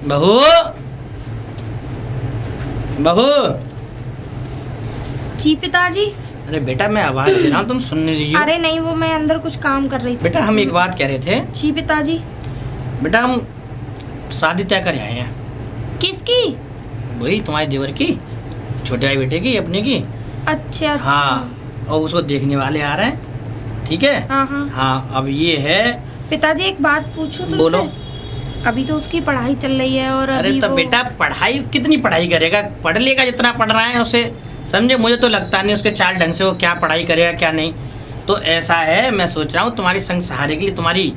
बहू, बहू। जी पिताजी। अरे बेटा मैं आवाज दे रहा हूँ, तुम सुन नहीं रही हो? अरे नहीं, वो मैं अंदर कुछ काम कर रही थी। बेटा हम एक बात कह रहे थे। जी पिताजी। बेटा हम शादी तय कर आए हैं। किसकी? वही तुम्हारे देवर की, छोटे भाई बेटे की, अपने की। अच्छा। हाँ, और उसको देखने वाले आ रहे हैं। ठीक है। हाँ हाँ। हाँ अब ये है। पिताजी एक बात पूछूं तुमसे? बोलो। अभी तो उसकी पढ़ाई चल रही है और अरे अभी तो वो... बेटा पढ़ाई कितनी पढ़ाई करेगा, पढ़ लेगा जितना पढ़ रहा है उसे, समझे। मुझे तो लगता नहीं उसके चाल ढंग से वो क्या पढ़ाई करेगा क्या नहीं। तो ऐसा है, मैं सोच रहा हूँ तुम्हारी संग सहारे के लिए तुम्हारी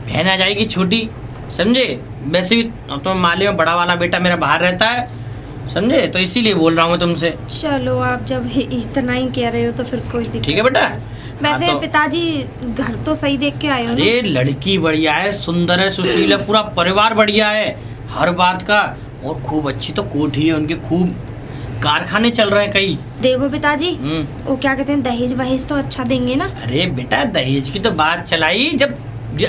बहन आ जाएगी छोटी, समझे। वैसे भी तो माले में बड़ा वाला बेटा मेरा बाहर रहता है, समझे, तो इसीलिए बोल रहा हूँ मैं तुमसे। चलो आप जब इतना ही कह रहे हो तो फिर कोई दिक्कत। ठीक है बेटा। वैसे हाँ, तो पिताजी घर तो सही देख के आए हो ना? अरे लड़की बढ़िया है, सुंदर है, सुशील है, पूरा परिवार बढ़िया है हर बात का। और खूब अच्छी तो कोठी है उनके, खूब कारखाने चल रहे हैं कई। देखो पिताजी, वो क्या कहते हैं, दहेज वहेज तो अच्छा देंगे ना? अरे बेटा दहेज की तो बात चलाई जब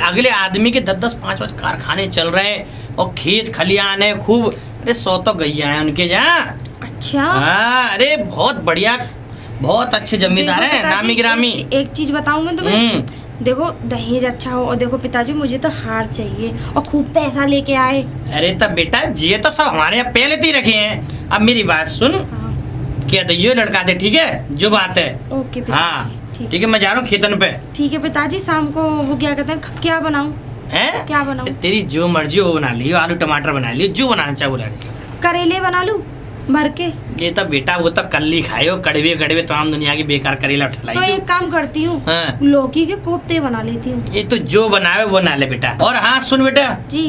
अगले आदमी के 10-10 5-5 कारखाने चल रहे हैं और खेत खलियान है खूब। अरे 100 तो गैया है उनके यहाँ। अच्छा। हाँ, अरे बहुत बढ़िया, बहुत अच्छे जमींदार हैं, नामी गिरामी। एक चीज बताऊं मैं तुम्हें, देखो दहेज अच्छा हो, और देखो पिताजी मुझे तो हार चाहिए और खूब पैसा लेके आए। अरे तब बेटा ये तो सब हमारे यहाँ पहले से ही रखे हैं। अब मेरी बात सुन। हाँ। क्या तो ये लड़का दे, ठीक है, जो बात है। ओके पिताजी। हाँ ठीक है, मैं जा रहा हूँ खेतन पे। ठीक है पिताजी, शाम को वो क्या कहते हैं, क्या बनाऊं? हैं? क्या बनाऊं? तेरी जो मर्जी हो वो बना लियो, आलू टमाटर बना लियो, जो बनाना चाहे बुला लियो। करेले बना लूं भर के? ये तो बेटा वो तो कल ही खाए हो, कड़वे कड़वे तमाम दुनिया की बेकार करेला ठलाई। तो एक काम करती हूँ, हाँ। लौकी के कोफ्ते बना लेती हूँ। ये तो जो बनावे वो ना ले बेटा। और हाँ सुन बेटा, जी।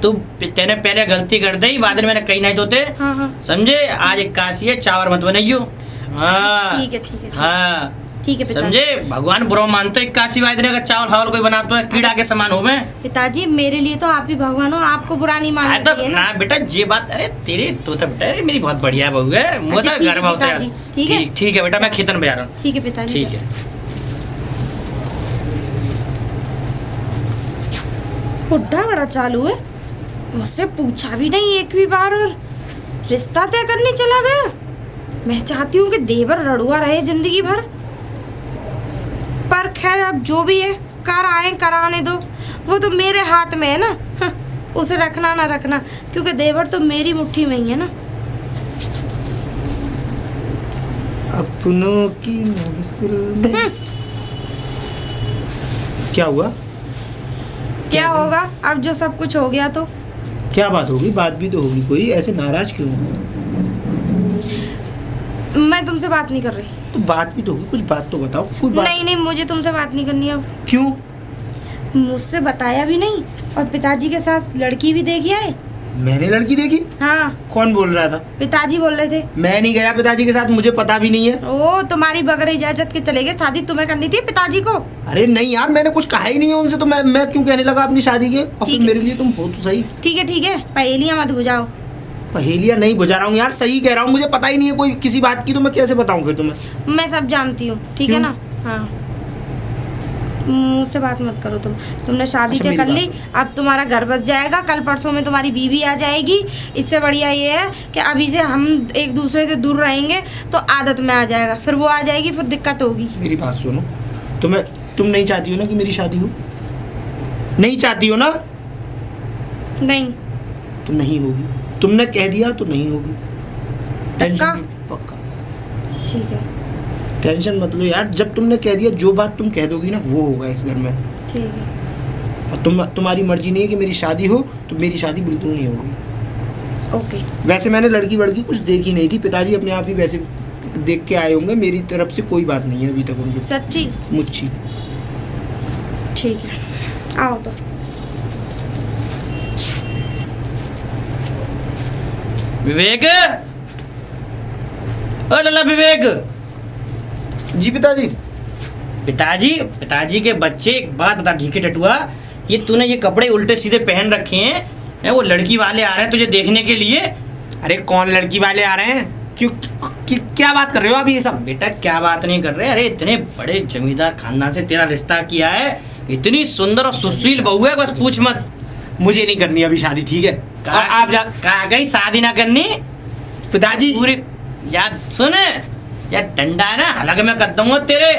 तू तेने पहले गलती कर दी, बाद में मैंने कही नहीं तोते, हाँ हाँ। समझे। आज 81 है, चावल मत बनाइयो। हाँ ठीक है ठीक है। हाँ ठीक है पिताजी। समझे, भगवान बुरा मानते 81 वायदे का चावल हावल कोई बनाता है कीड़ा के समान हो में। पिताजी मेरे लिए तो आप ही भगवान हो, आपको बुरा नहीं मानना तो चाहिए ना ना? बेटा ये बात, अरे तेरी तो बेटा, अरे मेरी बहुत बढ़िया बहू है, मुझे अच्छा, ठीक घर है में होता है। पिताजी, ठीक है? ठीक है बेटा, मैं खेतन में जा रहा हूँ। ठीक है पिताजी। ठीक है। बुढ़ा बड़ा चालू है, मुझसे पूछा भी नहीं एक भी बार और रिश्ता तय करने चला गया। मैं चाहती हूँ कि देवर रड़ुआ रहे जिंदगी भर, पर खैर अब जो भी है कर आए कराने दो, वो तो मेरे हाथ में है ना। उसे रखना ना रखना, क्योंकि देवर तो मेरी मुट्ठी में ही है ना। अपनों की महफिल में। क्या हुआ? क्या होगा अब जो सब कुछ हो गया तो? क्या बात होगी? बात भी तो होगी कोई, ऐसे नाराज क्यों हो? मैं तुमसे बात नहीं कर रही। तो बात भी तो होगी, कुछ बात तो बताओ। कोई बात नहीं नहीं, मुझे तुमसे बात नहीं करनी अब। क्यों? मुझसे बताया भी नहीं, और पिताजी के साथ लड़की भी देखी है। मैंने लड़की देखी? हाँ। कौन बोल रहा था? पिताजी बोल रहे थे। मैं नहीं गया पिताजी के साथ, मुझे पता भी नहीं है। ओ तुम्हारी बगैर इजाजत के चले गए, शादी तुम्हें करनी थी पिताजी को। अरे नहीं यार, मैंने कुछ कहा ही नहीं है उनसे, तो मैं क्यों कहने लगा अपनी शादी के? और ठीक फिर है। मेरे लिए तुम हो तो सही। ठीक है, पहेलियां मत बुझाओ। पहेलियां नहीं बुझा रहा हूँ यार, सही कह रहा हूँ, मुझे पता ही नहीं है कोई किसी बात की, तो मैं कैसे बताऊँ फिर तुम्हें? मैं सब जानती हूँ, ठीक है क्यों? ना? हाँ, मुझसे बात मत करो तुमने शादी अच्छा, तय कर ली, अब तुम्हारा घर बस जाएगा, कल परसों में तुम्हारी बीवी आ जाएगी। इससे बढ़िया ये है कि अभी से हम एक दूसरे से दूर रहेंगे तो आदत में आ जाएगा, फिर वो आ जाएगी, फिर दिक्कत होगी। मेरी बात सुनो, तुम नहीं चाहती हो ना कि मेरी शादी हो? नहीं चाहती हो ना? नहीं। तो नहीं होगी, तुमने कह दिया तो नहीं होगी। पक्का? ठीक है। टेंशन मत लो यार, जब तुमने कह दिया, जो बात तुम कह दोगी ना वो होगा इस घर में। ठीक है। और तुम्हारी मर्जी नहीं है कि मेरी शादी हो, तो मेरी शादी बिल्कुल नहीं होगी। ओके। वैसे मैंने लड़की वड़की कुछ देखी नहीं थी, पिताजी अपने आप ही वैसे देख के आए होंगे, मेरी तरफ से कोई बात नहीं है अभी तक उनकी। सच्ची? मुच्छी। ठीक है, आओ तो। विवेक, ओ लला विवेक। जी पिताजी। पिताजी के बच्चे, एक बात बता ढीके टटुआ, ये तूने ये कपड़े उल्टे सीधे पहन रखे हैं, वो लड़की वाले आ रहे हैं तुझे देखने के लिए। अरे कौन लड़की वाले आ रहे हैं? क्यों क्या बात कर रहे हो अभी ये सब? बेटा क्या बात नहीं कर रहे, अरे इतने बड़े जमींदार खानदान से तेरा रिश्ता किया है, इतनी सुंदर और सुशील बहू है, बस पूछ मत। मुझे नहीं करनी अभी शादी, ठीक है? और आप जा कहा गई शादी ना करनी पिताजी। पूरी याद सुन यार, डंडा है ना हलक में कर दूंगा तेरे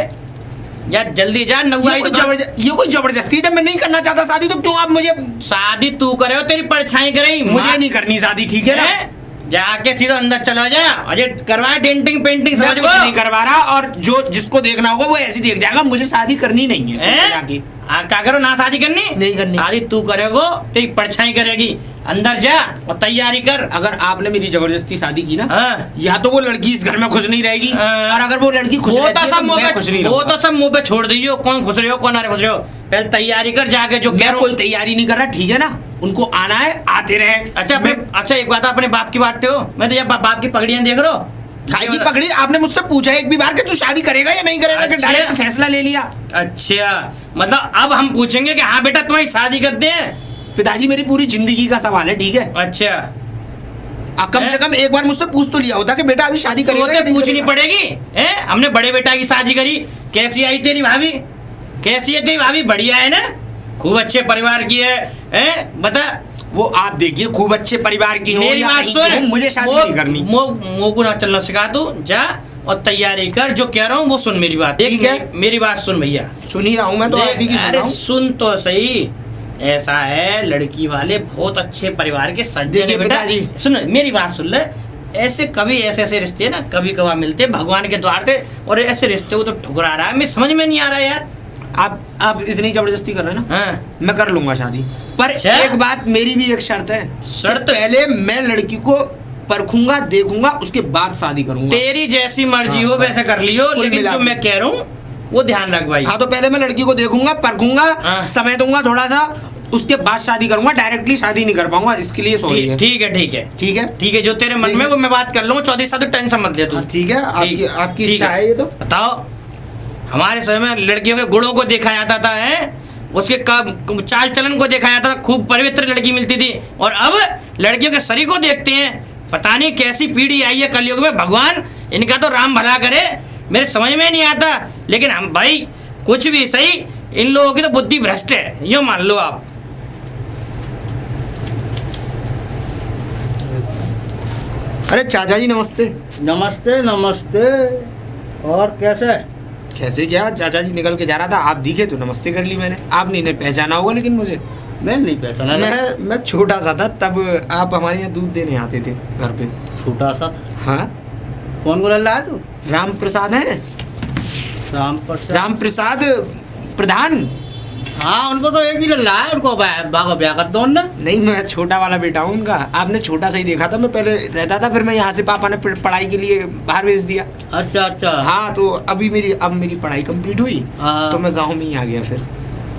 यार, जल्दी जा नौवाई ये कोई जबरदस्ती है? जब मैं नहीं करना चाहता शादी तो क्यों आप मुझे? शादी तू करे हो, तेरी परछाई करे, मुझे नहीं करनी शादी, ठीक है ना? जाके सीधा अंदर चला जा, अजय करवाए डेंटिंग पेंटिंग मैं समझ कुछ गो। नहीं करवा रहा, और जो जिसको देखना होगा वो ऐसे देख जाएगा, मुझे शादी करनी नहीं है जाके। क्या करो ना शादी करनी? नहीं करनी। शादी तू करेगो, तेरी परछाई करेगी, अंदर जा और तैयारी कर। अगर आपने मेरी जबरदस्ती शादी की ना, हाँ। या तो वो लड़की इस घर में खुश नहीं रहेगी, हाँ। और अगर वो लड़की खुश वो रहती तो है सब तो मुंह मैं खुश नहीं पे, वो रहूंगा। तो सब मुंह पे छोड़ दीजिए, कौन खुश रहे हो कौन आ खुश रहे हो, पहले तैयारी कर जाके जो कह मैं रहा कोई हूँ। तैयारी नहीं कर रहा, ठीक है ना? उनको आना है, आते रहे। अच्छा मैं अच्छा एक बात, अपने बाप की बांटते हो? मैं तो ये बाप की पगड़ियां देख रहा हूँ। खाई की पकड़ी। आपने मुझसे पूछा एक भी बार कि तू शादी करेगा या नहीं करेगा, कि अच्छा। डायरेक्ट फैसला ले लिया? अच्छा मतलब अब हम पूछेंगे कि हाँ बेटा तुम्हारी शादी करते हैं? पिताजी मेरी पूरी जिंदगी का सवाल है, ठीक है? अच्छा कम से कम एक बार मुझसे पूछ तो लिया होता कि बेटा अभी शादी करेगा या तो नहीं पूछनी करेगा? पड़ेगी हैं? हमने बड़े बेटा की शादी करी, कैसी आई तेरी भाभी? कैसी है तेरी भाभी? बढ़िया है ना, खूब अच्छे परिवार की है, हैं? बता। वो आप देखिए खूब अच्छे परिवार की हो मेरी या बात नहीं की हो, सुन, मुझे शादी नहीं करनी। मो को ना चलना सिखा तू, जा और तैयारी कर, जो कह रहा हूँ वो सुन मेरी बात। ठीक है। मेरी बात सुन भैया। सुन ही रहा हूँ मैं तो, आप ही की सुन अरे रहा हूँ। सुन तो सही, ऐसा है लड़की वाले बहुत अच्छे परिवार के सज्जन देखिए है बेटा। पिताजी। सुन मेरी बात सुन ले, ऐसे कभी ऐसे रिश्ते ना कभी कभार मिलते भगवान के द्वार से, और ऐसे रिश्ते को तो ठुकरा रहा है, मैं समझ में नहीं आ रहा यार। आप इतनी जबरदस्ती कर रहे हैं ना, हाँ मैं कर लूंगा शादी, पर अच्छा। एक बात मेरी भी एक शर्त है। शर्त? पहले मैं लड़की को परखूंगा, देखूंगा, उसके बाद शादी करूंगा। तेरी जैसी मर्जी हाँ, हो बस। वैसे कर लियो, कुल लेकिन मिला जो के। मैं कह रहा हूँ वो ध्यान रख भाई। हाँ तो पहले मैं लड़की को देखूंगा, परखूंगा, हाँ। समय दूंगा थोड़ा सा, उसके बाद शादी करूंगा। डायरेक्टली शादी नहीं कर पाऊंगा, इसके लिए सॉरी है। ठीक है ठीक है ठीक है, ठीक है, जो तेरे मन ठीक में है। वो मैं बात कर लूंगा, 14 साल तो टेंशन मत ले तू। हाँ, ठीक है, आपकी ठीक इच्छा है ये तो। बताओ, हमारे समय में लड़कियों के गुणों को देखा जाता था, है उसके चाल चलन को देखा जाता था, खूब पवित्र लड़की मिलती थी, और अब लड़कियों के शरीर को देखते हैं। पता नहीं कैसी पीढ़ी आई है कलयुग में, भगवान इनका तो राम भला करे, मेरे समझ में नहीं आता। लेकिन हम भाई कुछ भी सही, इन लोगों की तो बुद्धि भ्रष्ट है, यूँ मान लो आप। अरे चाचा जी नमस्ते। नमस्ते नमस्ते। और कैसे? कैसे क्या, चाचा जी निकल के जा रहा था, आप दिखे तो नमस्ते कर ली मैंने। आपने इन्हें पहचाना होगा लेकिन मुझे। मैं नहीं पहचाना। मैं छोटा सा था तब, आप हमारे यहाँ दूध देने आते थे घर पे। छोटा सा? हाँ। कौन बोल रहा है तू? राम प्रसाद है, राम प्रसाद प्रधान। हाँ उनको तो एक ही लल्ला है, उनको बागो ब्याह कर दो उनने। नहीं, मैं छोटा वाला बेटा हूँ उनका। आपने छोटा सा ही देखा था, मैं पहले रहता था, फिर मैं यहाँ से पापा ने पढ़ाई के लिए बाहर भेज दिया। अच्छा अच्छा। हाँ तो अभी मेरी पढ़ाई कंप्लीट हुई, हाँ। तो मैं गांव में ही आ गया फिर।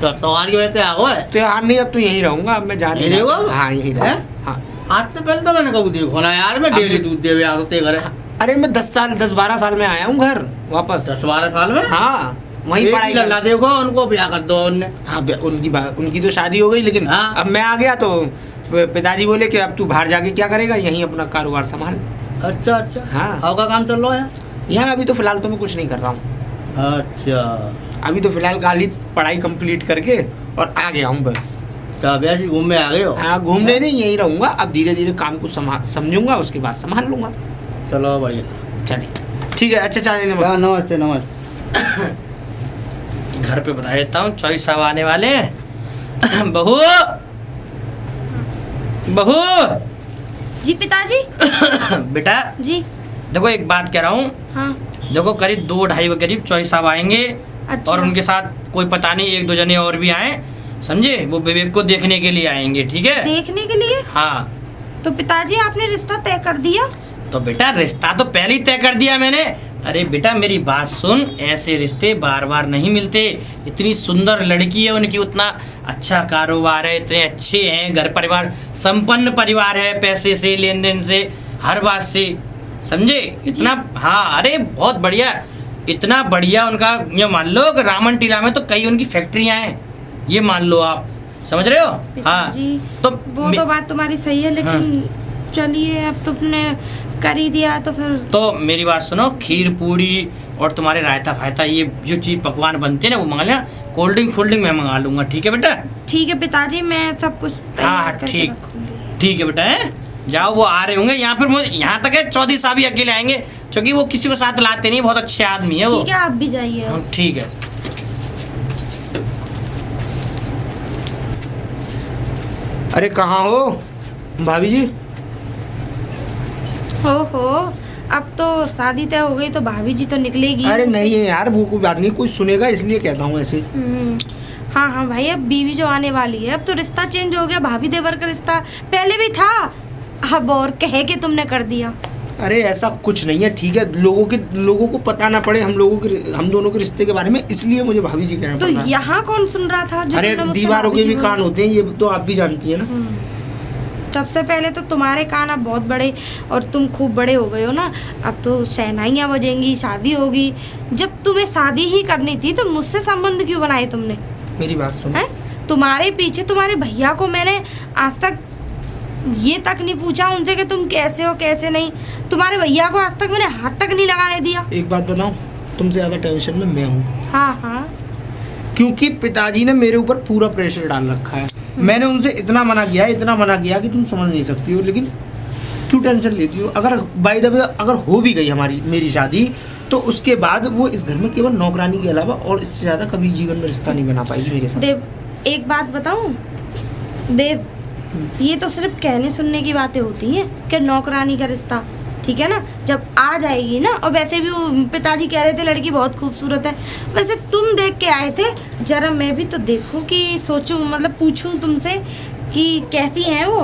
तो त्योहार की वजह से आ गए? तो यार नहीं, अब तो यहीं रहूंगा, अब मैं जा यहीं रहोगे? हाँ यहीं हैं? रहूंगा। हाँ। आज तो पहले तो मैंने कभी देखो ना यार, मैं डेली दूध देवे आते घर। अरे मैं 10-12 साल में आया हूँ घर वापस। 10-12 साल में? हाँ वहीं एक पढ़ाई ही लल्ला देखो, उनको ब्याह कर दो उनने। हाँ उनकी तो शादी हो गई, लेकिन हाँ। अब मैं आ गया तो पिताजी बोले कि अब तू बाहर जाके क्या करेगा, यहीं अपना कारोबार संभाल। अच्छा अच्छा। हाँ। आपका काम चल रहा है? यहाँ अभी तो फिलहाल तो मैं कुछ नहीं कर रहा हूँ। अच्छा। अभी तो फिलहाल खाली पढ़ाई कंप्लीट करके और आ गया हूँ बस। तो अब ऐसे घूमने आ गए हो? हाँ घूमने नहीं, यहीं रहूंगा। अब धीरे धीरे काम को समझूंगा, उसके बाद संभाल लूंगा। चलो बढ़िया। चलिए ठीक है। अच्छा चाचा नमस्ते। नमस्ते नमस्ते। घर पे बता देता हूँ, चौबीस साहब आने वाले हैं। बहू बहू जी पिताजी। बेटा जी। देखो एक बात कह रहा हूँ, हाँ। देखो करीब 2-2.5 के करीब चौबीस साहब आएंगे। अच्छा। और उनके साथ कोई पता नहीं 1-2 जने और भी आए, समझे? वो विवेक को देखने के लिए आएंगे, ठीक है? देखने के लिए? हाँ। तो पिताजी आपने रिश्ता तय कर दिया? तो बेटा रिश्ता तो पहले ही तय कर दिया मैंने। अरे बेटा मेरी बात सुन, ऐसे रिश्ते बार बार नहीं मिलते। इतनी सुंदर लड़की है उनकी, उतना अच्छा कारोबार है, इतने अच्छे हैं, घर परिवार संपन्न परिवार है, पैसे से लेन देन से हर बात से, समझे? इतना हाँ, अरे बहुत बढ़िया, इतना बढ़िया उनका। ये मान लो कि रामन टीला में तो कई उनकी फैक्ट्रियाँ हैं, ये मान लो आप, समझ रहे हो? हाँ पिताजी तो वो तो बात तुम्हारी सही है, लेकिन चलिए अब तुमने कर ही दिया तो फिर। तो मेरी बात सुनो, खीर पूड़ी और तुम्हारे रायता फायता, ये जो चीज़ पकवान बनते हैं ना वो मंगा लेना। कोल्ड ड्रिंक फोल्ड मैं मंगा लूंगा, ठीक है बेटा? ठीक है पिताजी, मैं सब कुछ तैयार हाँ करके ठीक, रखूंगी। ठीक है बेटा है। जाओ, वो आ रहे होंगे यहाँ, फिर मुझे यहाँ तक है चौधरी साहब ही अकेले आएंगे, क्योंकि वो किसी को साथ लाते नहीं, बहुत अच्छे आदमी है वो। ठीक है, आप भी जाइए। हाँ, ठीक है। अरे कहाँ हो भाभी जी? हो अब तो शादी तय हो गई तो भाभी जी तो निकलेगी। अरे नहीं है यार, वो कोई बात नहीं, कोई सुनेगा इसलिए कहता हूँ ऐसे। हाँ हाँ भाई, अब बीवी जो आने वाली है, अब तो रिश्ता चेंज हो गया, भाभी देवर का रिश्ता पहले भी था, अब और कह के तुमने कर दिया। अरे ऐसा कुछ नहीं है, ठीक है, लोगों को पता ना पड़े हम दोनों के रिश्ते के बारे में, इसलिए मुझे भाभी जी कहना तो पड़ा। यहाँ कौन सुन रहा था जो अरे तुमने मुझसे दीवारों भाभी के भी जी कान होते हैं, ये तो आप भी जानती है ना। सबसे पहले तो तुम्हारे कान अब बहुत बड़े, और तुम खूब बड़े हो गए हो ना, अब तो शहनाइयाँ बजेंगी, शादी होगी। जब तुम्हें शादी ही करनी थी तो मुझसे संबंध क्यों बनाए तुमने? मेरी बात सुन। हैं? तुम्हारे पीछे तुम्हारे भैया को मैंने आज तक ये तक नहीं पूछा उनसे कि तुम कैसे हो कैसे नहीं। तुम्हारे भैया को आज तक मैंने हाथ तक नहीं लगाने दिया। एक बात बताऊं, तुमसे ज़्यादा टेंशन में मैं हूँ। हाँ हाँ, क्योंकि पिताजी ने मेरे ऊपर पूरा प्रेशर डाल रखा है। मैंने उनसे इतना मना किया कि तुम समझ नहीं सकती हो, लेकिन क्यों टेंशन लेती हो? अगर बाय द वे अगर हो भी गई मेरी शादी, तो उसके बाद वो इस घर में केवल नौकरानी के अलावा और इससे ज़्यादा कभी जीवन में रिश्ता नहीं बना पाएगी मेरे साथ। देव एक बात बताऊं देव, ये तो सिर्फ कहने सुनने की बातें होती हैं कि नौकरानी का रिश्ता, ठीक है ना? जब आ जाएगी ना, और वैसे भी वो पिताजी कह रहे थे लड़की बहुत खूबसूरत है, वैसे तुम देख के आए थे, जरा मैं भी तो देखूं कि सोचूं, मतलब पूछूं तुमसे कि कैसी है वो।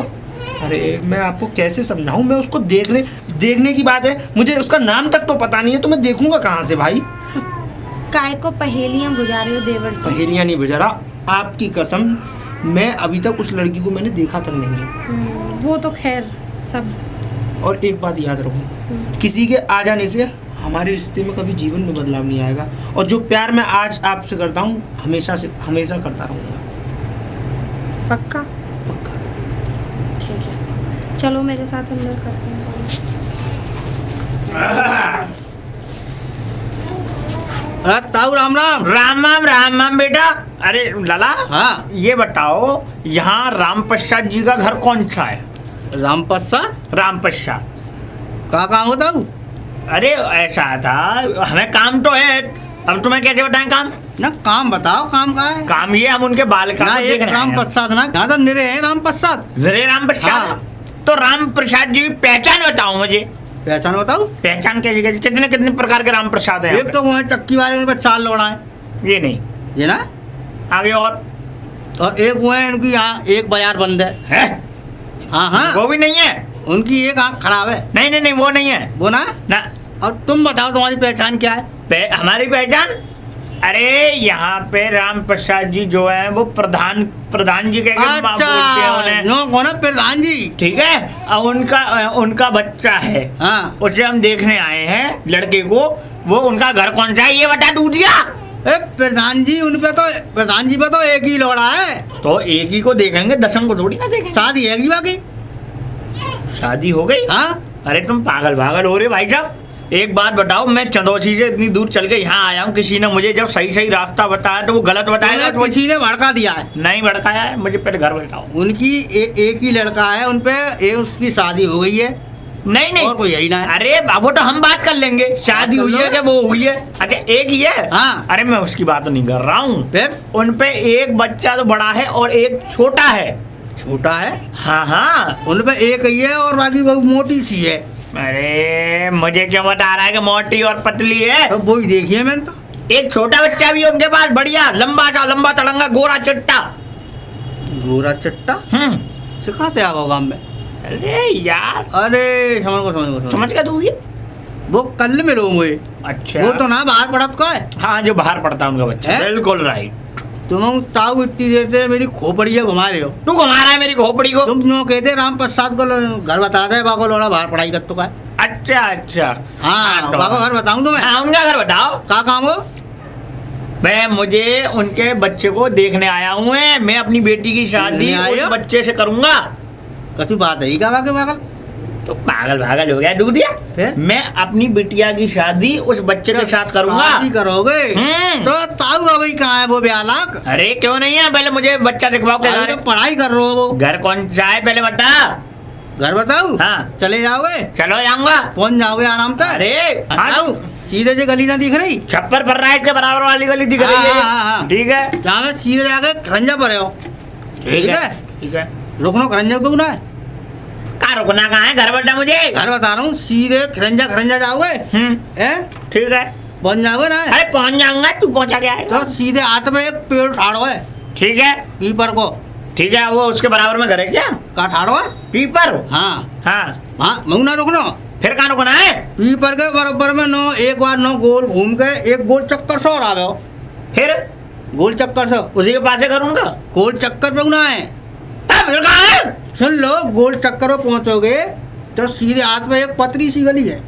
अरे मैं आपको कैसे समझाऊं? मैं उसको देखने की बात है, मुझे उसका नाम तक तो पता नहीं है, तो मैं देखूंगा कहाँ से भाई? काय को पहेलियां बुझा रहे हो देवर जी? पहेलियां नहीं बुझा रहा, आपकी कसम, मैं अभी तक उस लड़की को मैंने देखा तक नहीं है। वो तो खैर सब। और एक बात याद रखो, किसी के आ जाने से हमारे रिश्ते में कभी जीवन में बदलाव नहीं आएगा, और जो प्यार मैं आज आपसे करता हूँ हमेशा करता रहूँगा। पक्का? पक्का। ठीक है, चलो मेरे साथ अंदर करते हैं। अरे ताऊ राम राम। राम राम राम राम बेटा। अरे लाला, हाँ ये बताओ, यहाँ राम प्रसाद जी का घर कौन सा है? राम प्रसाद राम प्रसाद का काम होता हूँ? अरे ऐसा था, हमें काम तो है, अब तुम्हें कैसे बताएं काम? ना काम बताओ, काम का है? काम ये हम उनके बाल का ना एक राम प्रसाद ना, यहाँ तो निरे है राम प्रसाद। अरे राम प्रसाद, हाँ। तो राम प्रसाद जी की पहचान बताओ मुझे। पहचान बताओ? पहचान कैसे कैसे, कितने कितने प्रकार के राम प्रसाद है? एक तो वो है चक्की वाले, उन पर 4 लोड़ा है, ये नहीं, ये ना, आगे और एक वो है उनकी यहाँ एक बाजार बंद है। हाँ हाँ, वो भी नहीं है? उनकी एक आँख खराब है। नहीं नहीं नहीं, वो नहीं है वो ना। ना। और तुम बताओ तुम्हारी पहचान क्या है? हमारी पहचान, अरे यहाँ पे राम प्रसाद जी जो है वो प्रधान जी के अच्छा, नो कौन प्रधान जी? ठीक है, और उनका बच्चा है, हाँ, उसे हम देखने आए हैं लड़के को। वो उनका घर कौन सा है ये बता दू दिया। प्रधान जी प्रधान जी पे तो एक ही लोड़ा है, तो एक ही को देखेंगे, 10 को थोड़ी ना देखेंगे। शादी है बाकी। शादी हो गई? हाँ, अरे तुम पागल हो रहे भाई साहब। एक बात बताओ, मैं चंदौसी से इतनी दूर चल के यहाँ आया हूँ, किसी ने मुझे जब सही रास्ता बताया तो वो गलत बताया तो किसी ने भड़का दिया है? नहीं भड़काया है, मुझे पहले घर बताओ। उनकी एक ही लड़का है, उनपे उसकी शादी हो गई है। नहीं नहीं, और कोई यही ना है। अरे बाबू तो हम बात कर लेंगे, शादी हुई है क्या, वो हुई है? अच्छा एक ही है? हाँ। अरे मैं उसकी बात नहीं कर रहा हूँ, फिर उनपे एक बच्चा तो बड़ा है और एक छोटा है। छोटा है? हाँ हाँ, उनपे एक ही है और बाकी वो मोटी सी है। अरे मुझे क्या बता रहा है कि मोटी और पतली है? तो वही देखी है मैंने तो। एक छोटा बच्चा भी है उनके पास, बढ़िया लंबा तड़ंगा गोरा चट्टा। गोरा चट्टा? सिखाते आओ गाँव में? अरे यार, अरे समझ समझ गया तू ये? वो कल मिलो मुझे। अच्छा, वो तो ना बाहर पड़त का है। हाँ जो बाहर पड़ता है उनका बच्चा, है? बिल्कुल राइट। तुम ताऊ इतनी देर से मेरी खोपड़िया घुमा रहे हो। तू घुमा रहा है मेरी खोपड़ी को? तुम क्यों कहते राम प्रसाद को घर बता दे, बाको लोड़ा बाहर पढ़ाई कर तो का है। अच्छा हाँ, तो बाको घर बताऊं तुम्हें? हाँ, उनका घर बताओ। का काम हो? मैं मुझे उनके बच्चे को देखने आया हूँ, मैं अपनी बेटी की शादी देखने आए उस हो? बच्चे से करूंगा। कथी बात है का बाके बागल? तो पागल भागल हो गया दूधिया। फिर? मैं अपनी बिटिया की शादी उस बच्चे के साथ करूंगा। शादी करोगे तो ताऊ अभी कहाँ है वो ब्यालक? अरे क्यों नहीं है, पहले मुझे बच्चा दिखवाओ के अभी तो पढ़ाई कर रहे हो वो। घर कौन सा है पहले बता। घर बताऊ? हाँ। चले जाओगे? चलो जाऊंगा। पहुंच जाओगे आराम से। अरे ताऊ सीधे से गली ना दिख रही? छप्पर पर राइट के बराबर वाली गली दिख रही है। हाँ। ठीक है जाओ सीधे जाके खरंजा पर हो। ठीक है ठीक है। रुकनो खरंजा पे ना है। कहाँ रुकना कहाँ है, घर बैठा मुझे। घर बता रहा हूँ, सीधे खरंजा जाओगे? हैं? ठीक है पहुंच जाओगे ना? अरे पहुंच जाऊंगा, तू पहुंचा क्या है। तो सीधे हाथ में एक पेड़ ठाड़ो है ठीक है पीपर को। ठीक है, वो उसके बराबर में घर है क्या? का ठाड़ो है? पीपर। हाँ हाँ हाँ मऊ ना रुकनो। फिर कहाँ रुकना है? पीपर के बराबर में नो एक बार नो गोल घूम के एक गोल चक्कर से और आ गए हो। फिर गोल चक्कर से उसी के पास से करूंगा। गोल चक्कर पे ना है। फिर कहाँ है? सुन लो, गोल चक्कर पे पहुंचोगे तो सीधे हाथ में एक पतली सी गली है।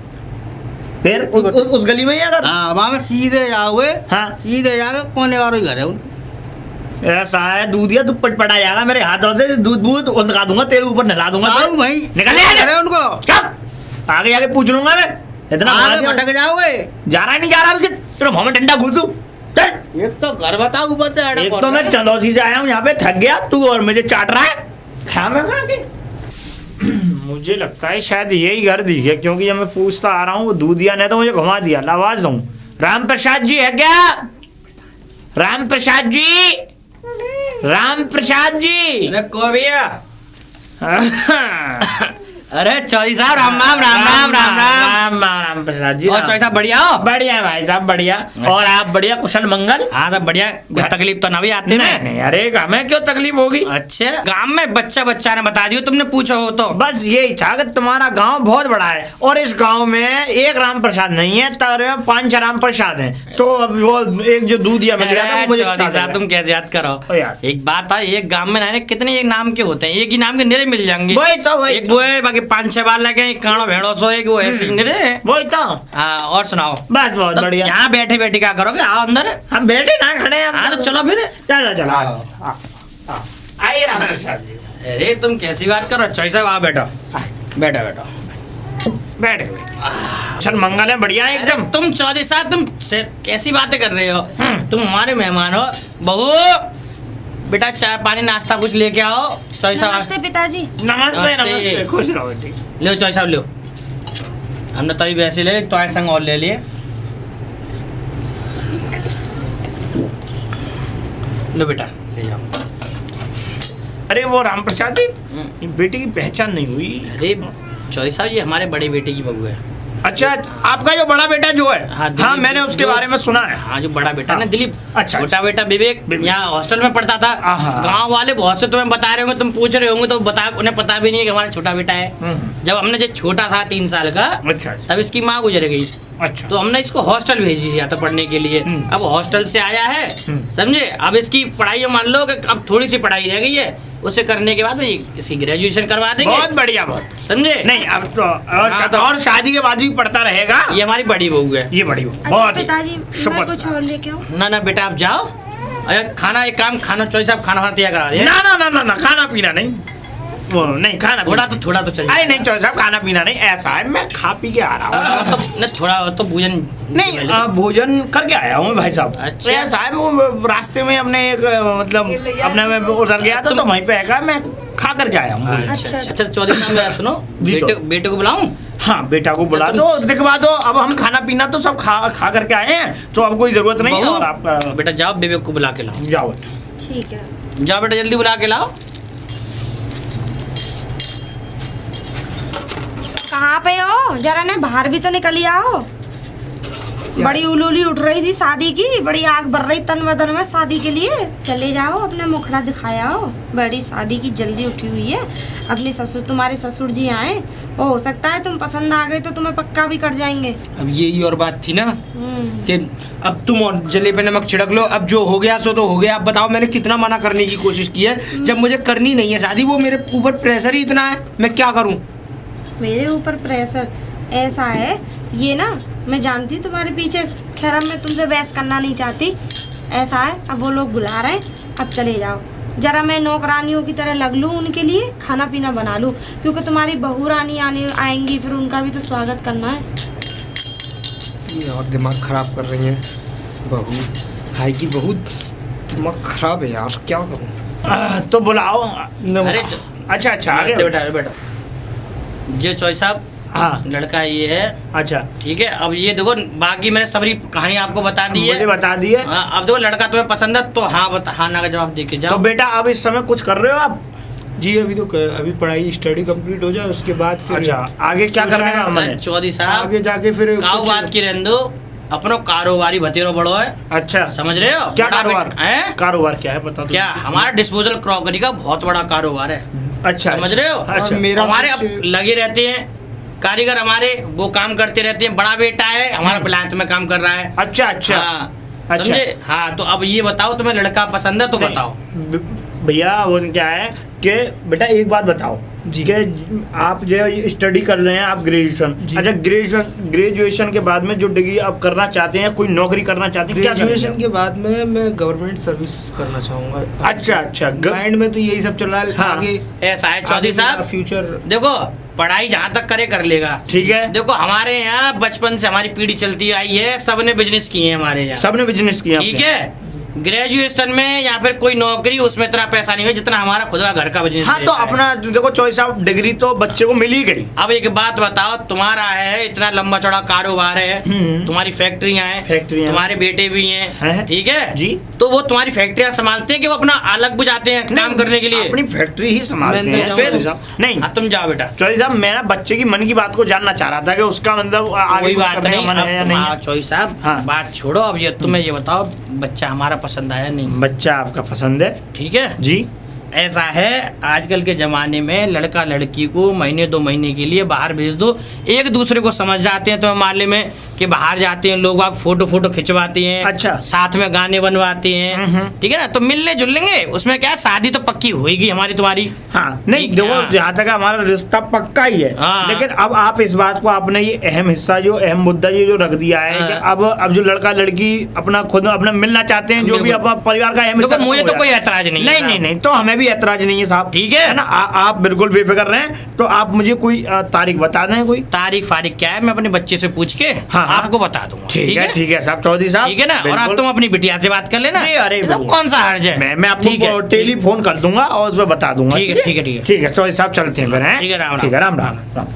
फिर उस गली में ही अगर। हाँ वहाँ में सीधे जाओगे। हाँ। सीधे जाके कोने वालों घर है उनका। ऐसा है दूधिया, तू पटपटा जाएगा मेरे हाथों से। दूध उलका दूंगा, तेरे ऊपर नहला दूंगा। ताऊ भाई निकल घर है उनको। चुप, आगे आगे पूछ लूंगा मैं। इतना आगे भटक जाओगे। जा रहा नहीं जा रहा, तेरे मुंह में डंडा घुसू। एक तो घर बताओ ऊपर से एक तो मैं चंदौसी से आया हूँ यहाँ पे, थक गया तू और मुझे चाट रहा है। खा मैं खा के मुझे लगता है शायद यही घर दिखे, क्योंकि जब मैं पूछता आ रहा हूँ वो दूधिया ने तो मुझे घुमा दिया। आवाज दूं, राम प्रसाद जी है क्या? राम प्रसाद जी, राम प्रसाद जी। अरे को भैया। अरे चौधरी साहब राम राम राम राम राम राम। राम प्रसाद जी। और चौधरी साहब बढ़िया हो? बढ़िया भाई साहब बढ़िया। और आप बढ़िया, कुशल मंगल? हाँ सब बढ़िया। कोई तकलीफ तो ना भी आती नहीं में? नहीं, अरे हमें क्यों तकलीफ होगी। अच्छा गांव में बच्चा ने बता दियो, तुमने पूछो हो तो। बस यही था कि तुम्हारा गांव बहुत बड़ा है और इस गांव में एक राम प्रसाद नहीं है, तारे में 5 राम प्रसाद हैं। तो अब वो एक जो दूधिया मिल गया था वो मुझे चौधरी साहब तुम कैसे याद करो। ओ यार। एक बात है, एक गांव में ना कितने एक नाम के होते हैं, एक ही नाम के निरे मिल जाएंगे। वही तो वही एक वो है, बाकी 5-6 बार लगे कानो भेड़ो सो एक वो ऐसे निरे। वही तो। हाँ और सुनाओ। बस बहुत तो बढ़िया। यहाँ बैठे बैठे क्या करोगे, आओ अंदर। हम बैठे ना खड़े हैं। हाँ तो चलो फिर। चलो चलो आओ। आइए राम प्रसाद जी। अरे तुम कैसी बात करो, चौधरी साहब आओ बैठो। बैठो बैठे चल मंगल है, बढ़िया है एकदम। तुम चौधरी साहब तुम कैसी बातें कर रहे हो, तुम हमारे मेहमान हो। बहू बेटा चाय पानी नाश्ता कुछ लेके आओ। चौधरी साहब नमस्ते पिताजी। नमस्ते नमस्ते, खुश रहो जी। लो चौधरी साहब लो, हमने तभी वैसे ले लिए, तुम्हारे संग और ले लिए। लो बेटा ले जाओ। अरे वो राम प्रसाद जी, ये बेटी की पहचान नहीं हुई। अरे चौधरी साहब ये हमारे बड़े बेटे की बहू है। अच्छा, आपका जो बड़ा बेटा जो है, हाँ, दिलीप हाँ मैंने उसके जो- बारे में सुना है। हाँ जो बड़ा बेटा ना दिलीप। अच्छा, छोटा बेटा विवेक यहाँ हॉस्टल में पढ़ता था। आहा। गांव वाले बहुत से तुम्हें बता रहे होंगे, तुम पूछ रहे होंगे तो बता, उन्हें पता भी नहीं है कि हमारा छोटा बेटा है। जब हमने जब छोटा था 3 साल का, अच्छा तब इसकी माँ गुजर गई। अच्छा। तो हमने इसको हॉस्टल भेज दिया था पढ़ने के लिए। अब हॉस्टल से आया है, समझे। अब इसकी पढ़ाई मान लो कि अब थोड़ी सी पढ़ाई रह गई है, उसे करने के बाद में इसकी ग्रेजुएशन करवा देंगे। बहुत बढ़िया, बहुत समझे। नहीं अब तो हाँ, तो- और शादी के बाद भी पढ़ता रहेगा। ये हमारी बड़ी बहू है। ये बड़ी अच्छा बहुत पिताजी मैं शपथ। कुछ और लेके आऊँ? ना बेटा आप जाओ। अरे खाना एक काम, खाना चौधरी साहब खाना तैयार करा दिया। ना ना ना ना ना, खाना पीना नहीं, वो नहीं खाना थोड़ा तो चाहिए। अरे नहीं चौधरी साहब, खाना पीना नहीं, ऐसा है मैं खा पी के आ रहा हूँ। तो नहीं थोड़ा तो भोजन नहीं भोजन करके आया हूँ भाई साहब। अच्छा। ऐसा है वो रास्ते में हमने एक मतलब अपने में उधर गया था तो वहीं पे है, मैं खा करके आया हूँ। अच्छा अच्छा चौधरी साहब मेरा सुनो, जी, बेटे को बुलाऊं। हाँ बेटा को बुला तुम- दो, दिखवा दो। अब हम खाना पीना तो सब खा करके आए हैं, तो अब कोई जरूरत नहीं है। बहू, और आपका बेटा जाओ विवेक को बुला के लाओ। जाओ। ठीक है। जाओ बेटा जल्दी बुला के लाओ। कहाँ पे हो? जरा ने बाहर भी तो निकल आओ। बड़ी उलूली उठ रही थी शादी की, बड़ी आग भर रही तन बदन में शादी के लिए। चले जाओ अपना मुखड़ा दिखाया हो। बड़ी शादी की जल्दी उठी हुई है। अपने ससुर, तुम्हारे ससुर जी आए, वो हो सकता है तुम पसंद आ गए तो तुम्हें पक्का भी कर जाएंगे। अब यही और बात थी ना कि अब तुम और जले पे नमक छिड़क लो। अब जो हो गया सो तो हो गया। अब बताओ मैंने कितना मना करने की कोशिश की है, जब मुझे करनी नहीं है शादी। वो मेरे ऊपर प्रेशर ही इतना है, मैं क्या करूं। मेरे ऊपर प्रेशर ऐसा है, ये ना मैं जानती हूँ तुम्हारे पीछे। खैर अब मैं तुमसे बहस करना नहीं चाहती। ऐसा है, अब वो लोग बुला रहे हैं, अब चले जाओ। जरा मैं नौकरानियों की तरह लग लूँ उनके लिए, खाना पीना बना लूँ, क्योंकि तुम्हारी बहू रानी आएंगी, फिर उनका भी तो स्वागत करना है। ये और दिमाग खराब कर रही है बहू, भाई की बहू दिमाग खराब है यार, क्या करूँ। तो बुलाओ। अरे अच्छा अच्छा आगे नमस्ते बेटा, बेटा जी चौधरी साहब, हाँ लड़का ये है, अच्छा ठीक है। अब ये देखो, बाकी मैंने सारी कहानी आपको बता दी मुझे है। बता दिए। हाँ, अब देखो लड़का तुम्हें पसंद है तो हाँ हाँ ना का जवाब दे के तो जाओ। बेटा अब इस समय कुछ कर रहे हो आप? जी अभी तो अभी पढ़ाई स्टडी कंप्लीट हो जाए उसके बाद फिर अच्छा आगे क्या करने का मन है? चौधरी साहब आगे जाके फिर काऊ कुछ- बात की रहने दो, अपनो कारोबारी भतेरो बड़ो है, अच्छा समझ रहे हो? क्या बड़ा कारोबार बेटा- हैं? कारोबार क्या है बता दो। क्या हमारा डिस्पोजल क्रॉकरी का बहुत बड़ा कारोबार है, अच्छा समझ रहे हो? अच्छा और मेरा हमारे कुछ- अब लगे रहते हैं कारीगर, हमारे वो काम करते रहते हैं। बड़ा बेटा है हमारा प्लांट में काम कर रहा है। अच्छा अच्छा हाँ, अच्छा। समझे? हाँ, तो अब ये बताओ तुम्हें लड़का पसंद है तो नहीं, बताओ। भैया वो क्या है कि बेटा एक बात बताओ जी। कि आप जो स्टडी कर रहे हैं आप ग्रेजुएशन, जी। अच्छा ग्रेजुएशन के बाद में जो डिग्री आप करना चाहते हैं, कोई नौकरी करना चाहते हैं, क्या ग्रेजुएशन करेंगे? के बाद में मैं गवर्नमेंट सर्विस करना चाहूँगा। अच्छा अच्छा माइंड में तो यही सब चल रहा है। हाँ। आगे ऐसा है चौधरी साहब, फ्यूचर देखो पढ़ाई जहाँ तक करे कर लेगा। ठीक है, देखो हमारे यहाँ बचपन से हमारी पीढ़ी चलती आई है, सबने बिजनेस किए हैं हमारे यहाँ, सबने बिजनेस किया ठीक आपने। है। ग्रेजुएशन में या फिर कोई नौकरी उसमें इतना पैसा नहीं है जितना हमारा खुद का घर का बिजनेस हाँ तो अपना देखो चॉइस ऑफ डिग्री तो बच्चे को मिल ही गई। अब एक बात बताओ, तुम्हारा है इतना लंबा चौड़ा कारोबार है, तुम्हारी फैक्ट्रियां हैं, फैक्ट्रियां। तुम्हारे बेटे भी हैं, हैं। ठीक है जी। तो वो तुम्हारी फैक्ट्रियां संभालते हैं कि वो अपना अलग बुझाते हैं काम करने के लिए? अपनी फैक्ट्री ही संभालते मैं हैं तो चौधरी फिर साहब। नहीं हाँ, तुम जाओ बेटा, चौधरी साहब मैं ना बच्चे की मन की बात को जानना चाह रहा था कि उसका मतलब आगे कोई कुछ बात करने का नहीं। मन है या अब नहीं हाँ, है। चौधरी साहब हाँ। बात छोड़ो, अब ये तुम्हें ये बताओ बच्चा हमारा पसंद आया नहीं? बच्चा आपका पसंद है? ठीक है जी ऐसा है, आजकल के ज़माने में लड़का लड़की को महीने 2 महीने के लिए बाहर भेज दो, एक दूसरे को समझ जाते हैं। तो माले में कि बाहर जाते हैं लोग, आप फोटो खिंचवाते हैं, अच्छा। साथ में गाने बनवाते हैं, ठीक है ना, तो मिलने जुलेंगे उसमें क्या है, शादी तो पक्की होगी हमारी तुम्हारी। हाँ नहीं ठीक है, देखो हाँ। जहाँ तक हमारा रिश्ता पक्का ही है, हाँ। लेकिन अब आप इस बात को आपने ये अहम हिस्सा जो अहम मुद्दा ये जो रख दिया है हाँ। कि अब जो लड़का लड़की अपना खुद अपना मिलना चाहते हैं, जो भी बिल्कुल। अपना परिवार का अहम देखो, हिस्सा मुझे खत्म तो हो कोई जाता है। ऐतराज नहीं है नहीं साहब। नहीं नहीं तो हमें भी ऐतराज नहीं है साहब, ठीक है ना आप बिल्कुल बेफिक्र रहें। तो आप मुझे कोई तारीख बता दें कोई। तारीख फारिक क्या है, मैं अपने बच्चे से पूछ के हाँ। आपको बता दूंगा। ठीक है साहब चौधरी साहब, ठीक है ना, और आप बिल्कुल। तुम अपनी बिटिया से बात कर लेना। नहीं, अरे ये सब बिल्कुल। कौन सा हर्ज है? मैं ठीक है, आपको टेलीफोन कर दूंगा और उसमें बता दूंगा। ठीक है, ठीक है, ठीक है। ठीक है चौधरी साहब चलते हैं फिर हैं? ठीक है, राम राम। ठीक है राम राम राम।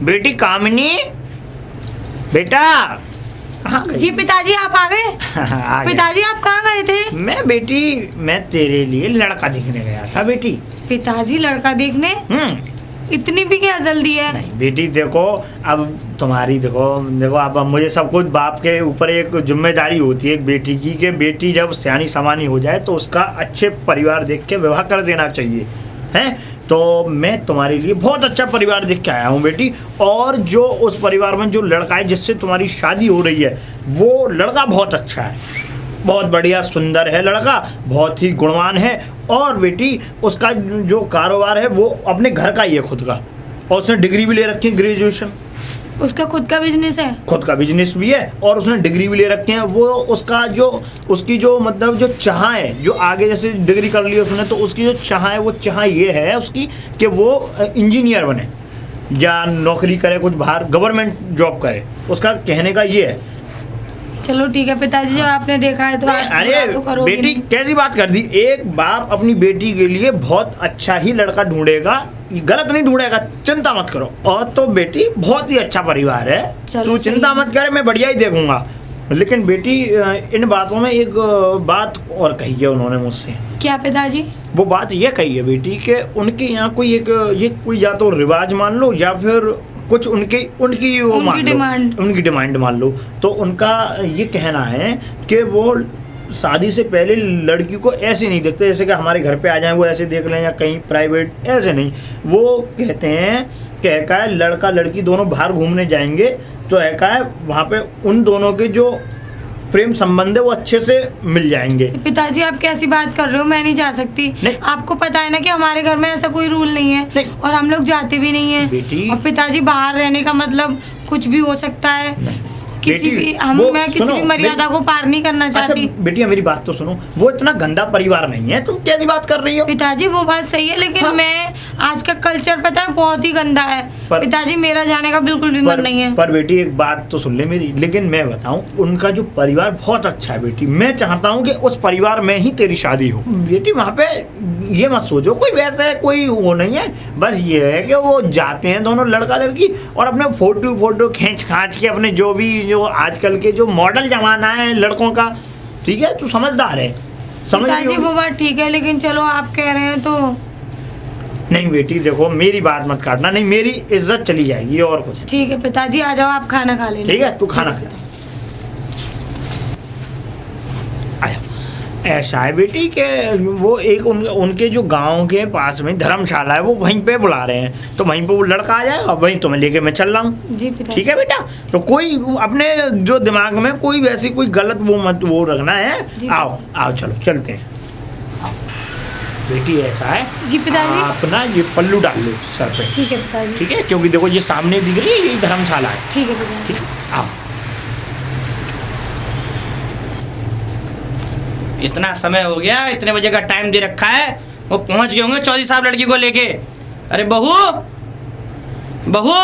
बेटी कामिनी, बेटा कहाँ गई? जी पिताजी आप आ गए? आ गया। पिताजी आप कहाँ गए थे? मैं तेरे लिए लड़का देखने गया था बेटी। पिताजी लड़का देखने? इतनी भी क्या जल्दी है? नहीं बेटी देखो, अब तुम्हारी देखो अब मुझे सब कुछ बाप के ऊपर एक जिम्मेदारी होती है एक बेटी की, कि बेटी जब सयानी समानी हो जाए तो उसका अच्छे परिवार देख के विवाह कर देना चाहिए, हैं? तो मैं तुम्हारे लिए बहुत अच्छा परिवार देख के आया हूँ बेटी, और जो उस परिवार में जो लड़का है जिससे तुम्हारी शादी हो रही है वो लड़का बहुत अच्छा है, बहुत बढ़िया सुंदर है लड़का, बहुत ही गुणवान है, और बेटी उसका जो कारोबार है वो अपने घर का ही है खुद का, और उसने डिग्री भी ले रखी है ग्रेजुएशन, उसका खुद का बिजनेस है? खुद का बिजनेस भी है और उसने डिग्री भी ले रखी है। वो उसकी जो मतलब जो चाह है, जो आगे जैसे डिग्री कर ली उसने, तो उसकी जो चाह है वो चाह ये है उसकी कि वो इंजीनियर बने या नौकरी करे, कुछ बाहर गवर्नमेंट जॉब करे, उसका कहने का ये है। चलो ठीक है पिताजी, जब आपने देखा है तो आप अरे पूरा तो करोगे बेटी नहीं। कैसी बात कर दी, एक बाप अपनी बेटी के लिए बहुत अच्छा ही लड़का ढूंढेगा, गलत नहीं ढूंढेगा, चिंता मत करो। और तो बेटी बहुत ही अच्छा परिवार है, चलो तू सही चिंता है। मत करे, मैं बढ़िया ही देखूंगा। लेकिन बेटी इन बातों में एक बात और कही है उन्होंने मुझसे। क्या पिताजी? वो बात ये कही है बेटी कि उनके यहाँ कोई एक ये कोई या तो रिवाज मान लो या फिर कुछ उनकी वो उनकी मान लो, डिमांड। उनकी डिमांड मान लो। तो उनका ये कहना है कि वो शादी से पहले लड़की को ऐसे नहीं देखते जैसे कि हमारे घर पे आ जाएं वो ऐसे देख लें या कहीं प्राइवेट, ऐसे नहीं। वो कहते हैं कि है लड़का लड़की दोनों बाहर घूमने जाएंगे तो है वहाँ पे उन दोनों के जो प्रेम संबंध है वो अच्छे से मिल जाएंगे। पिताजी आप कैसी बात कर रहे हो, मैं नहीं जा सकती। नहीं। आपको पता है ना कि हमारे घर में ऐसा कोई रूल नहीं है, नहीं। और हम लोग जाते भी नहीं है। बेटी। और पिताजी बाहर रहने का मतलब कुछ भी हो सकता है। किसी बेटी, भी वो मैं किसी सुनो, भी मर्यादा को पार नहीं करना अच्छा चाहती। बेटिया मेरी बात तो सुनो, वो इतना गंदा परिवार नहीं है, तुम कैसी बात कर रही हो? पिताजी वो बात सही है, लेकिन हाँ। मैं आज का कल्चर पता है बहुत ही गंदा है। पर- पिताजी मेरा जाने का बिल्कुल भी मन नहीं है। पर बेटी एक बात तो सुन ले मेरी, लेकिन मैं बताऊं उनका जो परिवार बहुत अच्छा है बेटी, मैं चाहता हूं कि उस परिवार में ही तेरी शादी हो बेटी। वहाँ पे ये मत सोचो कोई वैसे कोई वो नहीं है, बस ये है कि वो जाते हैं दोनों लड़का लड़की और अपने फोटो खींच खांच के अपने जो आजकल के जो मॉडल जमाना है लड़कों का, ठीक है तू समझदार है, समझ रही पिताजी हो? वो बात ठीक है, लेकिन चलो आप कह रहे हैं तो नहीं बेटी देखो मेरी बात मत काटना, नहीं मेरी इज्जत चली जाएगी और कुछ नहीं। ठीक है पिताजी, आ जाओ आप खाना खा लेना। ठीक है तू खाना खा। आजा। ऐसा है बेटी के वो एक उनके जो गांव के पास में धर्मशाला है, वो वहीं पे बुला रहे हैं, तो वहीं पे वो लड़का आ जाएगा, वहीं तुम्हें लेके मैं चल रहा हूँ। जी पिताजी। ठीक है बेटा, तो कोई अपने जो दिमाग में कोई वैसी कोई गलत वो मत वो रखना है। जी आओ आओ चलो चलते हैं। आओ। बेटी ऐसा है, जी पिताजी। आप ना ये पल्लू डाल लो सर पे, ठीक है पिताजी। ठीक है, क्योंकि देखो ये सामने दिख रही है, ये धर्मशाला है। ठीक है पिताजी। ठीक है आओ। इतना समय हो गया, इतने बजे का टाइम दे रखा है, वो पहुंच गए होंगे चौधरी साहब लड़की को लेके। अरे बहू, बहू,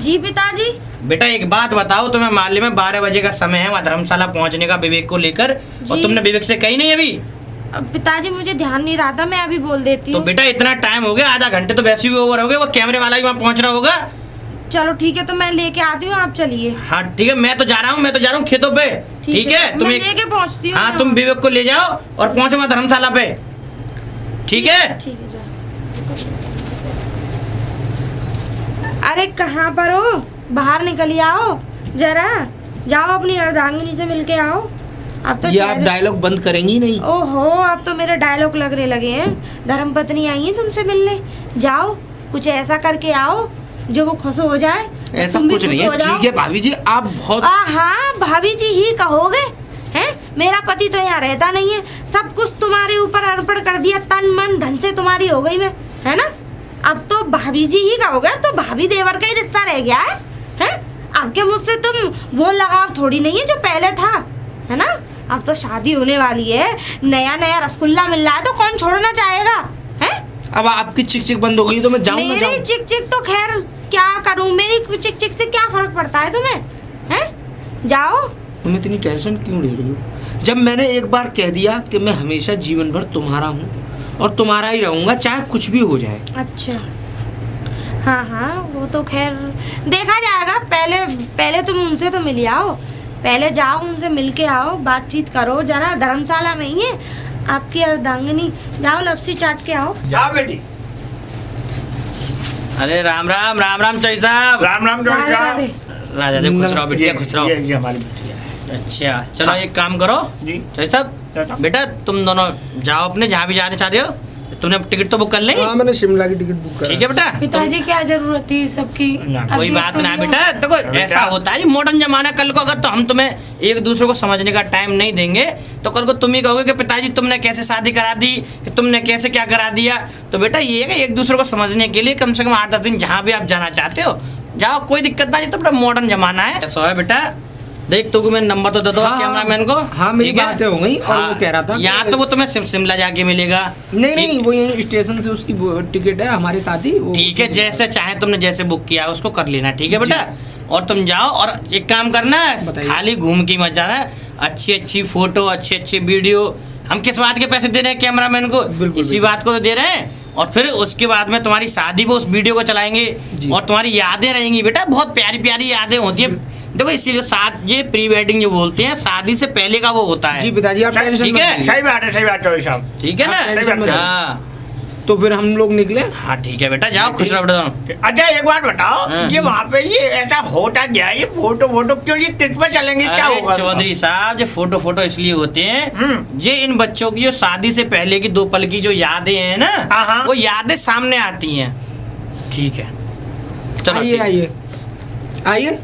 जी पिताजी। बेटा एक बात बताओ, तुम्हें मालूम है 12 बजे का समय है वहाँ धर्मशाला पहुंचने का विवेक को लेकर, और जी। तुमने विवेक से कही नहीं अभी? अब पिताजी मुझे ध्यान नहीं रहा था, मैं अभी बोल देती तो हूँ। बेटा इतना टाइम हो गया, आधा घंटे तो वैसे ही ओवर हो गए, वो कैमरे वाला भी वहाँ पहुंच रहा होगा। चलो ठीक है, तो मैं लेके आती हूँ, आप चलिए। हाँ ठीक है, मैं तो जा रहा हूँ खेतों पे। ठीक है मैं तुम लेके पहुँचती हूँ। हाँ तुम विवेक को ले जाओ और पहुंचो वहाँ धर्मशाला पे। ठीक है ठीक है जाओ। अरे कहाँ पर हो? बाहर निकल आओ जरा, जाओ अपनी अर्धांगिनी से मिलके आओ। अब तो ये आप चेहरे- डायलॉग बंद करेंगी नहीं? ओहो, अब तो मेरे डायलॉग लगने लगे हैं। धर्मपत्नी आई है तुमसे मिलने, जाओ कुछ ऐसा करके आओ जो वो खुश हो जाए। ऐसा तुम भी कुछ खुश नहीं हो है। जाओ। ठीक है भाभी जी, आप बहुत हाँ भाभी जी ही कहोगे हैं? मेरा पति तो यहाँ रहता नहीं है, सब कुछ तुम्हारे ऊपर अर्पण कर दिया, तन मन धन से तुम्हारी हो गई मैं, है ना? अब तो भाभी जी ही कहोगे, अब तो भाभी देवर का ही रिश्ता रह गया है, हैं? आपके मुझसे तुम वो लगाव थोड़ी नहीं है जो पहले था, है ना? अब तो शादी होने वाली है, नया नया रसगुल्ला मिल रहा है, तो कौन छोड़ना चाहेगा, है? अब आपकी चिक चिक बंद हो गई तो मैं जाऊँ ना मेरी जाऊँ? चिक चिक तो खैर क्या करूं, मेरी चिक चिक से क्या फर्क पड़ता है तुम्हें, हैं? जाओ। तुम इतनी टेंशन क्यों ले रही हो? जब मैंने एक बार कह दिया कि मैं हमेशा जीवन भर तुम्हारा हूँ और तुम्हारा ही रहूंगा, चाहे कुछ भी हो जाए। अच्छा हाँ हाँ, वो तो खैर देखा जाएगा। पहले तुम उनसे तो मिल आओ, पहले जाओ उनसे मिल के आओ, बातचीत करो जरा, धर्मशाला में ही है आपकी अर्धांगिनी, जाओ लपसी चाट के आओ। जा बेटी। अरे राम राम राम राम चौधरी साहब। राम राम राधे राधे। राजा देव खुश रहो बेटिया, खुश रहो। ये हमारी बेटी है। अच्छा चलो एक काम करो जी। चौधरी साहब, बेटा तुम दोनों जाओ अपने जहाँ भी जाना चाहते हो, तुमने टिकट तो बुक कर ली? हाँ मैंने शिमला की टिकट बुक करा। ठीक है बेटा। पिताजी क्या जरूरत थी सबकी? ना, कोई अभी बात तो ना लिया। बेटा, देखो बेटा। ऐसा होता है, मॉडर्न जमाना, कल को अगर तो हम तुम्हें एक दूसरे को समझने का टाइम नहीं देंगे तो कल को तुम ही कहोगे कि पिताजी तुमने कैसे शादी करा दी, कि तुमने कैसे क्या करा दिया। तो बेटा ये है कि एक दूसरे को समझने के लिए कम से कम 8-10 दिन जहाँ भी आप जाना चाहते हो जाओ, कोई दिक्कत नहीं। तो बड़ा मॉडर्न जमाना है। ऐसा है बेटा, देख तो मैं नंबर तो दे दो हाँ, कैमरामैन को। हाँ, मेरी ठीक है? बातें हो गई और वो कह रहा था कि- यहाँ तो वो तुम्हें शिमला जाके मिलेगा। नहीं ठीक- नहीं, वो यही स्टेशन से उसकी टिकट है हमारे साथ ही। वो ठीक है, जैसे चाहे तुमने जैसे बुक किया उसको कर लेना। ठीक है बेटा, और तुम जाओ और एक काम करना, बताइए। खाली घूम के मत जाना, अच्छी अच्छी फोटो, अच्छी अच्छी वीडियो। हम किस बात के पैसे दे रहे हैं कैमरामैन को? बिल्कुल, इसी बिल्कुल। बात को तो दे रहे हैं। और फिर उसके बाद में तुम्हारी शादी वो उस वीडियो को चलाएंगे जी। और तुम्हारी यादें रहेंगी बेटा, बहुत प्यारी प्यारी यादें होती है। देखो इसीलिए साथ ये प्री वेडिंग जो बोलते हैं, शादी से पहले का वो होता है। जी पिताजी आप टेंशन ठीक मत है? लीजिए। सही बात है, सही बात चौधरी साहब। ठीक है आप टेंशन मत ना? लो। हाँ तो फिर हम लोग निकले। हाँ ठीक है बेटा, जाओ खुश रहो बेटा। अच्छा एक बात बताओ, हाँ। ये वहाँ पे ये ऐसा होता क्या है? ये फोटो क्यों, ये किस पे चलेंगे, क्या अरे होगा? चौधरी साहब, जो फोटो इसलिए होते हैं, हम्म। जे इन बच्चों की जो शादी से पहले की 2 पल की जो यादें हैं ना, हाँ, हाँ। वो यादें सामने आती हैं। ठीक है चलो आइए ठीक। आइए आइए।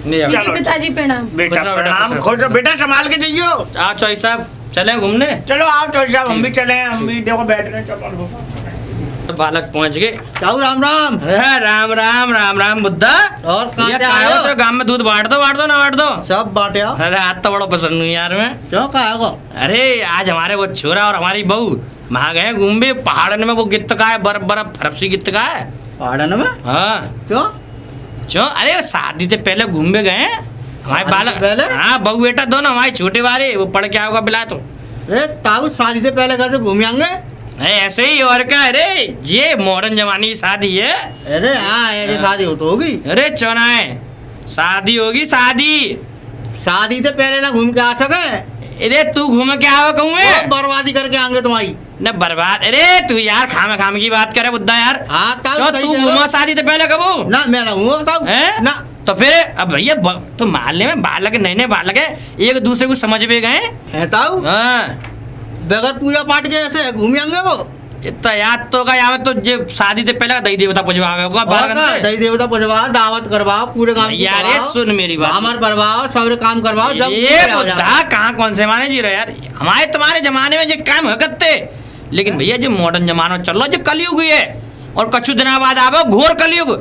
ले आओ। ठीक चलो। है पिताजी प्रणाम। बेटा खुश रहो, बेटा, प्रणाम, खुश रहो। खुश रहो। बेटा संभाल के जाइयो। आओ चौधरी साहब, चलें घूमने। चलो आओ चौधरी साहब, हम भी चले, हम भी देखो बैठ रहे हैं। चलो बालक पहुंच गए। ताऊ राम राम। अरे राम राम राम राम बुद्धा। और कहाँ ये से कहाँ आए हो? हो? तेरे गांव में दूध बांट दो ना बांट दो। सब बांटे आओ। अरे आज तो बड़ा पसंद हुई यार मैं। क्यों कहा को? अरे आज हमारे वो छोरा और हमारी बहू वहाँ गए घूमे पहाड़न में। वो गित्त का है, बर्फ बर्फ फरफसी गित्त का है। पहाड़न में? हाँ क्यों? अरे शादी से पहले घूमे गए हैं हमारे शादी बालक। से पहले? हाँ बहू बेटा दोनों हमारे छोटे वाले। वो पढ़ के आओगा बिला तो। अरे ताऊ शादी से पहले घर से घूम आएंगे? ऐसे ही और क्या। अरे ये मॉडर्न जमाने की शादी है। अरे हाँ ऐसे शादी हो तो होगी। अरे चौना है शादी होगी शादी। शादी से पहले ना घूम के आ सके? अरे तू घूम के आओ कहूँ वो बर्बादी करके आएंगे तुम्हारी। न बर्बाद। अरे तू यार खाम की बात करे बुद्धा यार। हाँ ताऊ क्यों सही तू कह रहे हो। घूमा शादी से पहले कबू? ना मैं ना घूमूंगा ताऊ। हैं? ना तो फिर अब भैया तो मालने में बालक नए बालक है, एक दूसरे को समझ भी गए। है ताऊ हाँ बगैर पूजा पाठ के ऐसे घूम आएंगे वो। इतना याद तो का यहाँ तो जे शादी से पहले दही देवता पुजवावे होगा और बालकन का से। दही देवता पुजवाओ, दावत करवाओ, पूरे गांव की यार ये करवाओ, सुन मेरी बात। बामर करवाओ, सब काम करवाओ। जब ये पूरे हो बुद्धा जाए। कहाँ कौन से माने जी रहे यार। हमारे तुम्हारे जमाने में ये काम हो करते, लेकिन भैया जो मॉडर्न जमाना चल रहा है, जो कलयुग है और कछु दिना बाद आवे घोर कलयुग।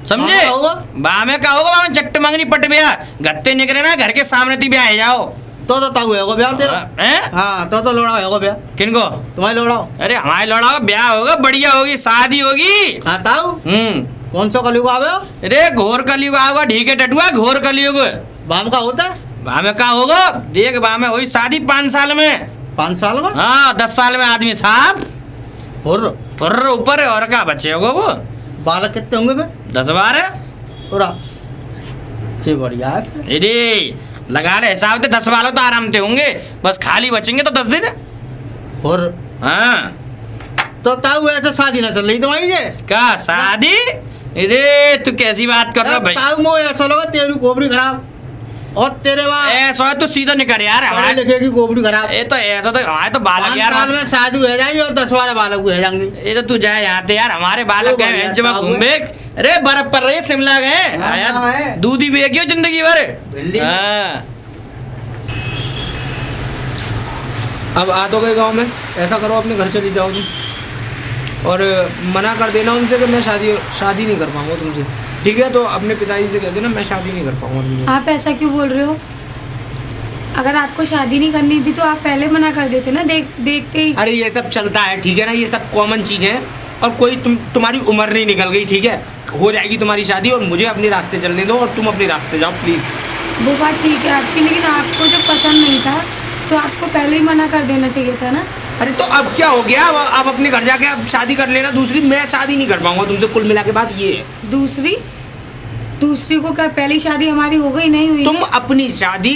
समझे? हाँ, होगा। बामे का होगा बामे चट्ट मंगनी पट बिया गत्ते निकले ना घर के सामने ती ब्याह जाओ। तो ताऊ है ब्याह तेरा। हैं? हाँ तो लोड़ा है ब्याह। किनको? तुम्हारे लोड़ाओ। अरे हमारे लौड़ा का ब्याह होगा, बढ़िया होगी, शादी होगी। हाँ ताऊ कौन सा कलयुग आवे हो? अरे घोर कलयुग आएगा, ढीक है टटुआ घोर कलयुग। बाम का होता है? बामे का होगा देख, बामे हुई शादी 5 साल में। 5 साल में? हाँ 10 साल में आदमी साहब और फुर्र ऊपर है और क्या बचे होगा वो। बालक कितने होंगे बे? 10-12। थोड़ा से बढ़िया है। अरे लगा रहे हिसाब से 10 वालों तो आराम से होंगे, बस खाली बचेंगे तो 10 दिन। और हाँ तो ताऊ ऐसे शादी ना चल रही तुम्हारी जे? क्या शादी? अरे तू कैसी बात कर रहा भाई? ताऊ मो ऐसा लगा तेरी कोबड़ी खराब और तेरे वहाँ ऐसा है तो सीधा निकल यार पढ़े हमारे। लिखे की कोबड़ी खराब। ये तो ऐसा तो हमारे तो बालक 5 यार। साल में शादी हो जाएगी और 10 वाले बालक हो जाएंगे। ये तो तू जाए यहाँ थे यार, हमारे बालक तो गए बढ़िया बेंच में साहब। घूमे। अरे बर्फ पड़ रही है, शिमला गए हाँ, यार, हाँ, है। दूध ही बेगियो जिंदगी भर। बिल्ली। हाँ अब आ तो गए गाँव में, ऐसा करो अपने घर चली जाओ तुम और मना कर देना उनसे कि मैं शादी नहीं कर पाऊंगा तुमसे। ठीक है तो अपने पिताजी से कह देना मैं शादी नहीं कर पाऊंगा तुमसे। आप ऐसा क्यों बोल रहे हो? अगर आपको शादी नहीं करनी थी तो आप पहले मना कर देते ना, देखते ही। अरे ये सब चलता है ठीक है ना, ये सब कॉमन चीज़ें हैं और कोई तुम्हारी उम्र नहीं निकल गई ठीक है, हो जाएगी तुम्हारी शादी और मुझे अपने रास्ते चलने दो और तुम अपने रास्ते जाओ प्लीज़। वो बात ठीक है आपकी, लेकिन आपको जब पसंद नहीं था तो आपको पहले ही मना कर देना चाहिए था ना। अरे तो अब क्या हो गया, अब अपने घर जाके अब शादी कर लेना दूसरी। मैं शादी नहीं कर पाऊंगा तुमसे, कुल मिला के बात ये है। दूसरी को क्या पहली शादी हमारी हो गई नहीं हुई? तुम अपनी शादी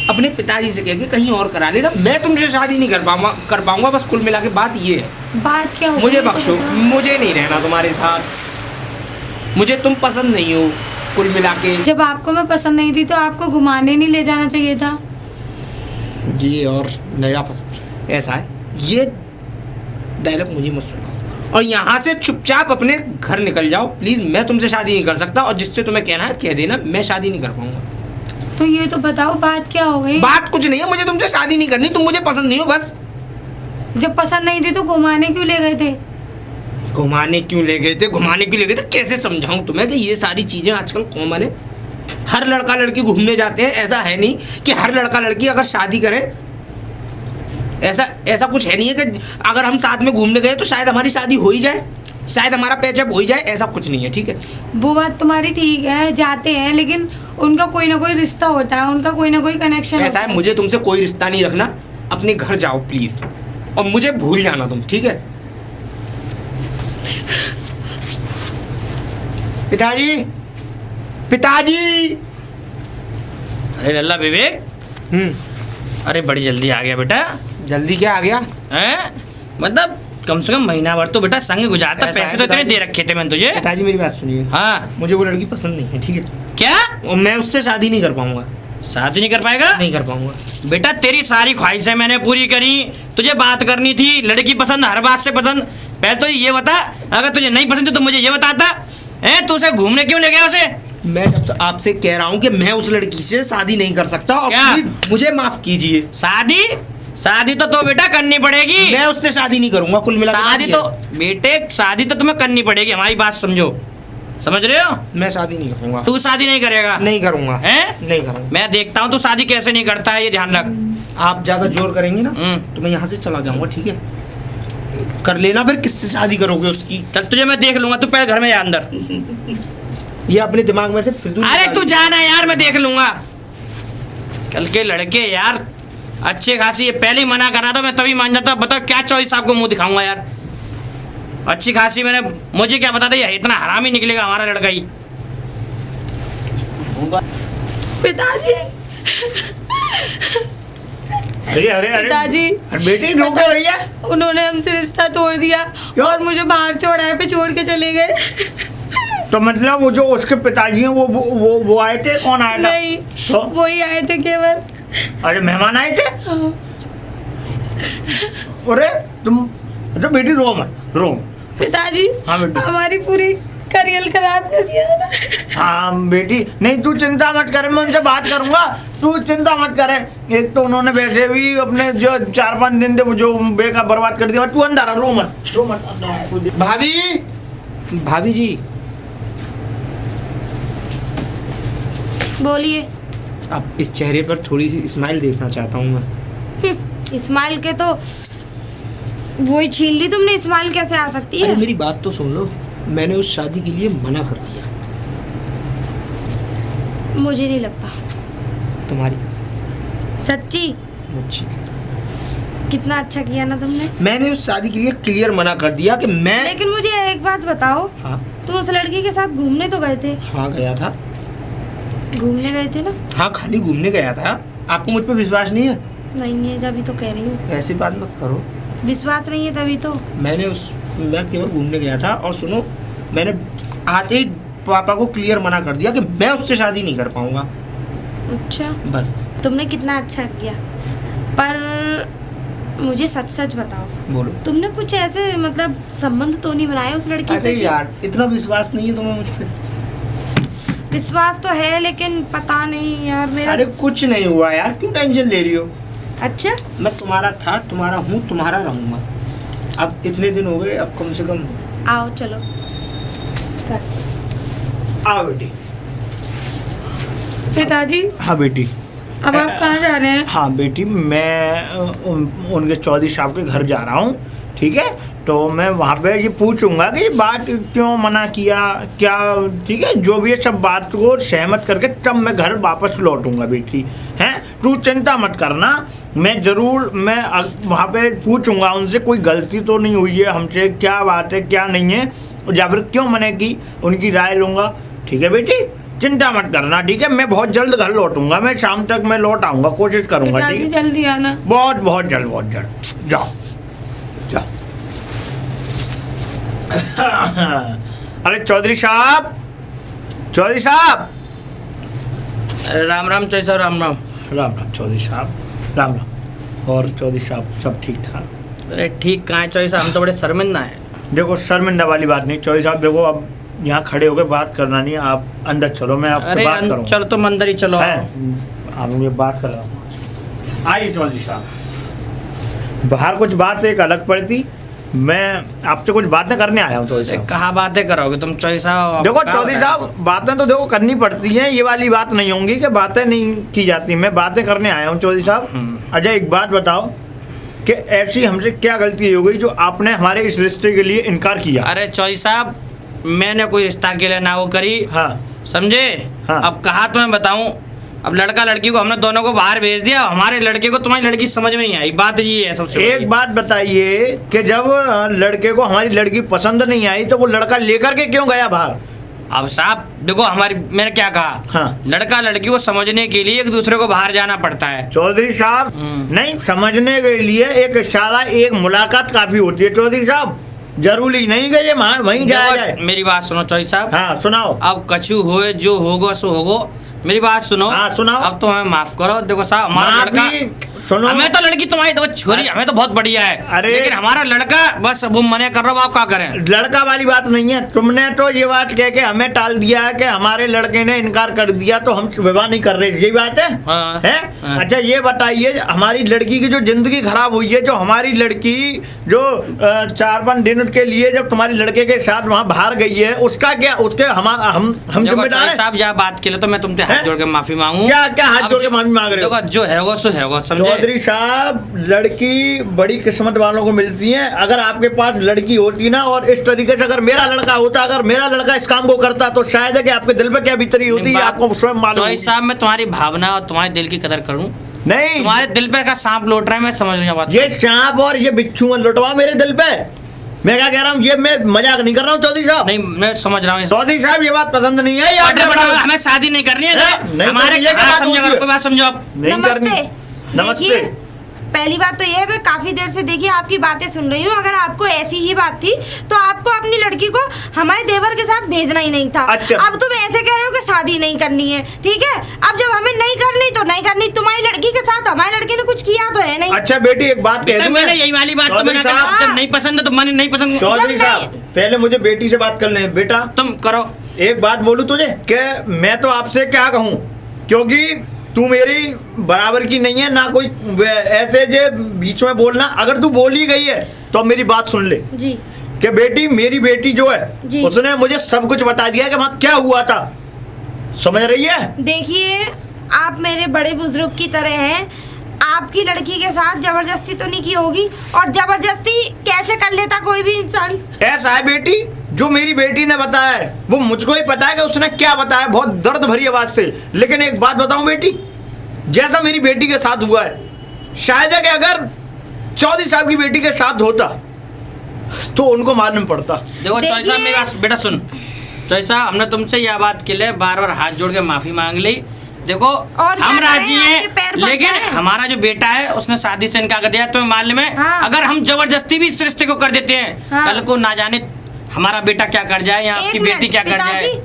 अपने पिताजी से कह के कहीं और करा लेना, मैं तुमसे शादी नहीं कर पाऊंगा बस कुल मिला के बात ये है। बात क्या हो मुझे गई तो बख्शो, बताओ। मुझे नहीं रहना तुम्हारे साथ, मुझे तुम पसंद नहीं हो कुल मिला के। जब आपको मैं पसंद नहीं थी तो आपको घुमाने नहीं ले जाना चाहिए था। जी और नया पसंद ऐसा है, ये डायलॉग मुझे मत सुनाओ और यहाँ से चुपचाप अपने घर निकल जाओ प्लीज़। मैं तुमसे शादी नहीं कर सकता और जिससे तुम्हें कहना है कह देना, मैं शादी नहीं कर पाऊंगा। तो ये तो बताओ बात क्या हो गई? बात कुछ नहीं है, मुझे तुमसे शादी नहीं करनी, तुम मुझे पसंद नहीं हो बस। जब पसंद नहीं थी तो घुमाने क्यों ले गए थे? घुमाने क्यों ले गए थे? घुमाने क्यों ले गए थे कैसे समझाऊं तुम्हें कि ये सारी चीज़ें आजकल कॉमन है। हर लड़का लड़की घूमने जाते हैं, ऐसा है नहीं कि हर लड़का लड़की अगर शादी करे, ऐसा कुछ है नहीं है कि अगर हम साथ में घूमने गए तो शायद हमारी शादी हो ही जाए, शायद हमारा पैचअप हो ही जाए, ऐसा कुछ नहीं है ठीक है। वो बात तुम्हारी ठीक है, जाते हैं लेकिन उनका कोई ना कोई रिश्ता होता है, उनका कोई ना कोई कनेक्शन ऐसा है, मुझे तुमसे कोई रिश्ता नहीं रखना, अपने घर जाओ प्लीज और मुझे भूल जाना तुम ठीक है। पिताजी पिताजी। अरे लल्ला विवेक, अरे बड़ी जल्दी आ गया बेटा। जल्दी क्या आ गया? हैं? मतलब कम से कम महीना भर तो बेटा संग गुजारता, ऐसा है पैसे तो इतने पिताजी। दे रखे थे मैंने तुझे। पिताजी मेरी बात सुनिए, हाँ मुझे वो लड़की पसंद नहीं है ठीक है, क्या? और मैं उससे शादी नहीं कर पाऊंगा। शादी नहीं कर पाएगा? नहीं कर पाऊंगा। बेटा तेरी सारी ख्वाहिशें मैंने पूरी करी, तुझे बात करनी थी, लड़की पसंद, हर बात से पसंद। पहले तो ये बता, अगर तुझे नहीं पसंद थी तो मुझे ये बताता है, तू उसे घूमने क्यों ले गया उसे? मैं जब से आपसे कह रहा हूँ कि मैं उस लड़की से शादी नहीं कर सकता और क्या? प्लीज मुझे माफ कीजिए। शादी शादी तो बेटा करनी पड़ेगी। मैं उससे शादी नहीं करूंगा, कुल मिला के शादी बात तो बेटे शादी तो तुम्हें करनी पड़ेगी, हमारी बात समझो, समझ रहे हो? ये है। मैं शादी नहीं करूंगा, तू शादी नहीं करेगा? नहीं करूंगा, हैं? नहीं करूंगा। मैं देखता हूँ तू शादी कैसे नहीं करता है, ये ध्यान रख। आप ज्यादा जोर करेंगे ना हम्म। तो मैं यहाँ से चला जाऊंगा, ठीक है? कर लेना, फिर किससे शादी करोगे उसकी? चल तुझे मैं देख लूंगा, तू पहले घर में जा अंदर। ये अपने दिमाग में से फिजूल अरे निकाल तू दीजिए। जाना यार, मैं देख लूंगा। कल के लड़के यार अच्छे खासी, ये पहले ही मना करा था, मैं तभी मान जाता। बताओ क्या चॉइस आपको मुंह दिखाऊंगा यार। अच्छी खासी मैंने, मुझे क्या पता था ये इतना हरामी निकलेगा हमारा लड़का ही। पिताजी, अरे अरे अरे पिताजी, अरे बेटी रोक क्यों रही है? उन्होंने हमसे रिश्ता तोड़ दिया क्यों? और मुझे बाहर चौराहे पे छोड़ के चले गए। तो मतलब वो जो उसके पिताजी हैं वो आए थे? कौन आया था? नहीं, तो? वही आए थे केवल। अरे मेहमान आए थे? अरे तुम तो बेटी रो मत, रो। पिताजी, हाँ बेटी। हमारी पूरी करियर खराब कर दिया ना। हाँ बेटी, नहीं तू चिंता मत करे, मैं उनसे बात करूंगा, तू चिंता मत करे। एक तो उन्होंने वैसे भी अपने जो 4-5 दिन थे वो जो बेकार बर्बाद कर दिया। तू अंदर आ, रो मत, रो मत। भाभी, भाभी जी, बोलिए। अब इस चेहरे पर थोड़ी सी स्माइल देखना चाहता हूँ मैं। इस्माइल के तो वही छीन ली तुमने, इस्माइल कैसे आ सकती अरे है? मेरी बात तो सुन लो, मैंने उस शादी के लिए मना कर दिया। मुझे नहीं लगता। तुम्हारी कसम, सच्ची? मुझे कितना अच्छा किया ना तुमने। मैंने उस शादी के लिए क्लियर मना कर दिया कि मैं। लेकिन मुझे एक बात बताओ, हाँ तुम उस लड़की के साथ घूमने तो गए थे? हाँ गया था। घूमने गए थे ना? हाँ खाली घूमने गया था। आपको मुझ पर विश्वास नहीं है? नहीं है, जब तो कह रही हूँ। ऐसी बात मत करो। विश्वास नहीं है तभी तो। मैं केवल घूमने गया था, और सुनो, मैंने आते ही पापा को क्लियर मना कर दिया कि मैं उससे शादी नहीं कर पाऊंगा। अच्छा, बस। तुमने कितना अच्छा किया। पर मुझे सच सच बताओ, बोलो। तुमने कुछ ऐसे मतलब संबंध तो नहीं बनाए उस लड़की अरे से? यार, इतना विश्वास नहीं है तुम्हें मुझ पे? विश्वास तो है, लेकिन पता नहीं यार मेरा। अरे कुछ नहीं हुआ यार, क्यों टेंशन ले रही हो? अच्छा, मैं तुम्हारा था, तुम्हारा हूँ, तुम्हारा रहूंगा। अब इतने दिन हो गए, अब कम से कम आओ चलो। आओ बेटी। पिताजी, हाँ बेटी। अब आप कहाँ जा रहे हैं? हाँ बेटी, मैं उनके चौधरी साहब के घर जा रहा हूँ, ठीक है? तो मैं वहाँ पे ये पूछूंगा कि बात क्यों मना किया, क्या, ठीक है? जो भी है सब बात को सहमत करके तब मैं घर वापस लौटूंगा बेटी, हैं? तू चिंता मत करना, मैं ज़रूर वहाँ पे पूछूंगा उनसे कोई गलती तो नहीं हुई है हमसे, क्या बात है क्या नहीं है, या फिर क्यों मना की, उनकी राय लूँगा, ठीक है बेटी? चिंता मत करना, ठीक है? मैं बहुत जल्द घर लौटूंगा, मैं शाम तक मैं लौट आऊँगा, कोशिश करूँगा, ठीक पिताजी है? जल्दी आना। बहुत बहुत जल्द, बहुत जल्द। जाओ जाओ। अरे चौधरी साहब, चौधरी साहब। राम राम चौधरी साहब, राम राम। राम राम चौधरी साहब, राम राम। और चौधरी साहब सब ठीक ठाक? अरे ठीक कहाँ है चौधरी साहब, हम तो बड़े शर्मिंदा हैं। देखो शर्मिंदा वाली बात नहीं चौधरी साहब, देखो अब यहाँ खड़े होकर बात करना नहीं, आप अंदर चलो, मैं आपसे अरे बात करूँ। चलो तुम अंदर ही चलो। आप मुझे बात कर रहा हूँ। आइए चौधरी साहब, बाहर कुछ बात एक अलग पड़ती, मैं आपसे कुछ बातें करने आया हूँ चौधरी साहब। कहाँ बातें करोगे तुम चौधरी साहब? देखो कहाँ चौधरी साहब, बातें तो देखो करनी पड़ती हैं, ये वाली बात नहीं होंगी कि बातें नहीं की जाती। मैं बातें करने आया हूँ चौधरी साहब। अच्छा एक बात बताओ कि ऐसी हमसे क्या गलती हो गई जो आपने हमारे इस रिश्ते के लिए इनकार किया? अरे चौधरी साहब, मैंने कोई रिश्ता के लिए ना वो करी, हाँ समझे? हाँ। अब कहा तो मैं बताऊं, अब लड़का लड़की को हमने दोनों को बाहर भेज दिया, हमारे लड़के को तुम्हारी लड़की समझ में नहीं आई, बात ये है सबसे एक बड़ी। बात बताइए कि जब लड़के को हमारी लड़की पसंद नहीं आई तो वो लड़का लेकर के क्यों गया बाहर? अब साहब देखो, हमारी, मैंने क्या कहा, हाँ। लड़का लड़की को समझने के लिए एक दूसरे को बाहर जाना पड़ता है। चौधरी साहब नहीं, समझने के लिए एक इशारा, एक मुलाकात काफी होती है चौधरी साहब, जरूरी नहीं कि ये वहीं जाया जाए। देखो, मेरी बात सुनो चौधरी साहब। हाँ सुनाओ। अब कछु होए जो होगा सो होगो, मेरी बात सुनो। हाँ, सुनाओ। अब तो हमें माफ करो। देखो साहब, हमारा लड़का, सुनो। हमें तो लड़की तुम्हारी तो छोरी हमें तो बहुत बढ़िया है, अरे। लेकिन हमारा लड़का बस वो मना कर रहा हो, आप क्या करें? लड़का वाली बात नहीं है, तुमने तो ये बात कह के हमें टाल दिया है कि हमारे लड़के ने इनकार कर दिया तो हम विवाह नहीं कर रहे, यही बात है? हाँ। है? हाँ। अच्छा ये बताइए, हमारी लड़की की जो जिंदगी खराब हुई है, जो हमारी लड़की जो 4-5 दिन के लिए जब तुम्हारे लड़के के साथ वहाँ बाहर गई है, उसका क्या, उसके हम देखो जिम्मेदार चौधरी हैं? साहब जहाँ बात के लिए तो मैं तुमसे हाथ हैं? जोड़ के माफी मांगू। क्या हाथ अब जोड़ के जो- माफी मांग रहे हो? देखो जो है वो सो है वो, समझे? चौधरी साहब, लड़की बड़ी किस्मत वालों को मिलती है। अगर आपके पास लड़की होती ना और इस तरीके से अगर मेरा लड़का होता, अगर मेरा लड़का इस काम को करता, तो शायद है कि आपके दिल पे क्या बीतरी होती है आपको स्वयं मालूम चौधरी होगी। साहब मैं तुम्हारी भावना और तुम्हारे दिल की कदर करूं। नहीं, तुम्हारे दिल पे का सांप लौट रहा है, मैं समझ रही बात। ये सांप और ये बिच्छू मत लुटवा मेरे दिल पे। मैं क्या कह रहा हूँ, ये मैं मजाक नहीं कर रहा हूँ चौधरी साहब। नहीं मैं समझ रहा हूँ चौधरी साहब ये बात पसंद नहीं है, याद रखना। हमें शादी नहीं करनी है, नहीं हमारे करनी है, क्या हाँ, बात समझो होती है? अगर कोई बात समझो आप। नहीं करनी। नमस्ते। देखिए, पहली बात तो ये है, मैं काफी देर से देखिए आपकी बातें सुन रही हूँ। अगर आपको ऐसी ही बात थी तो आपको अपनी लड़की को हमारे देवर के साथ भेजना ही नहीं था। अच्छा। अब तुम ऐसे कह रहे हो कि शादी नहीं करनी है, ठीक है? अब जब हमें नहीं करनी तो नहीं करनी, तुम्हारी लड़की के साथ हमारी लड़की ने कुछ किया तो है नहीं। अच्छा बेटी एक बात कह दूं मैंने मैं? यही वाली बात तो चौधरी मैंने साहब, कहा, जब नहीं पसंद है तो मैंने नहीं पसंद। चौधरी जब साहब पहले मुझे बेटी से बात कर ले। बेटा तुम करो। एक बात बोलूं तुझे कि मैं तो आपसे क्या कहूं, क्योंकि तू मेरी बराबर की नहीं है ना, कोई ऐसे जे बीच में बोलना। अगर तू बोली गई है तो मेरी बात सुन ले जी कि बेटी, मेरी बेटी जो है जी। उसने मुझे सब कुछ बता दिया कि वहाँ क्या हुआ था, समझ रही है? देखिए, आप मेरे बड़े बुजुर्ग की तरह हैं। आपकी लड़की के साथ जबरदस्ती तो नहीं की होगी, और जबरदस्ती कैसे कर लेता कोई भी इंसान? ऐसा है बेटी, जो मेरी बेटी ने बताया है वो मुझको ही पता है कि उसने क्या बताया, बहुत दर्द भरी आवाज से। लेकिन एक बात बताऊं बेटी, जैसा मेरी बेटी के साथ हुआ है, शायद है कि अगर चौधरी साहब की बेटी के साथ होता तो उनको मालूम पड़ता। देखो चौधरी साहब देखिए- मेरी बात बेटा सुन। चौधरी साहब हमने तुमसे यह बात के लिए बार बार हाथ जोड़ के माफी मांग ली। देखो और हम क्या राजी करें, हैं, आपके पैर पड़ लेकिन जाएं। हमारा जो बेटा है उसने शादी से इनकार कर दिया। तुम्हें मालूम है, हाँ। अगर हम जबरदस्ती भी इस रिश्ते को कर देते हैं, हाँ। कल को ना जाने हमारा बेटा क्या कर जाए या आपकी एक बेटी मिनट, क्या कर जाए। पिताजी,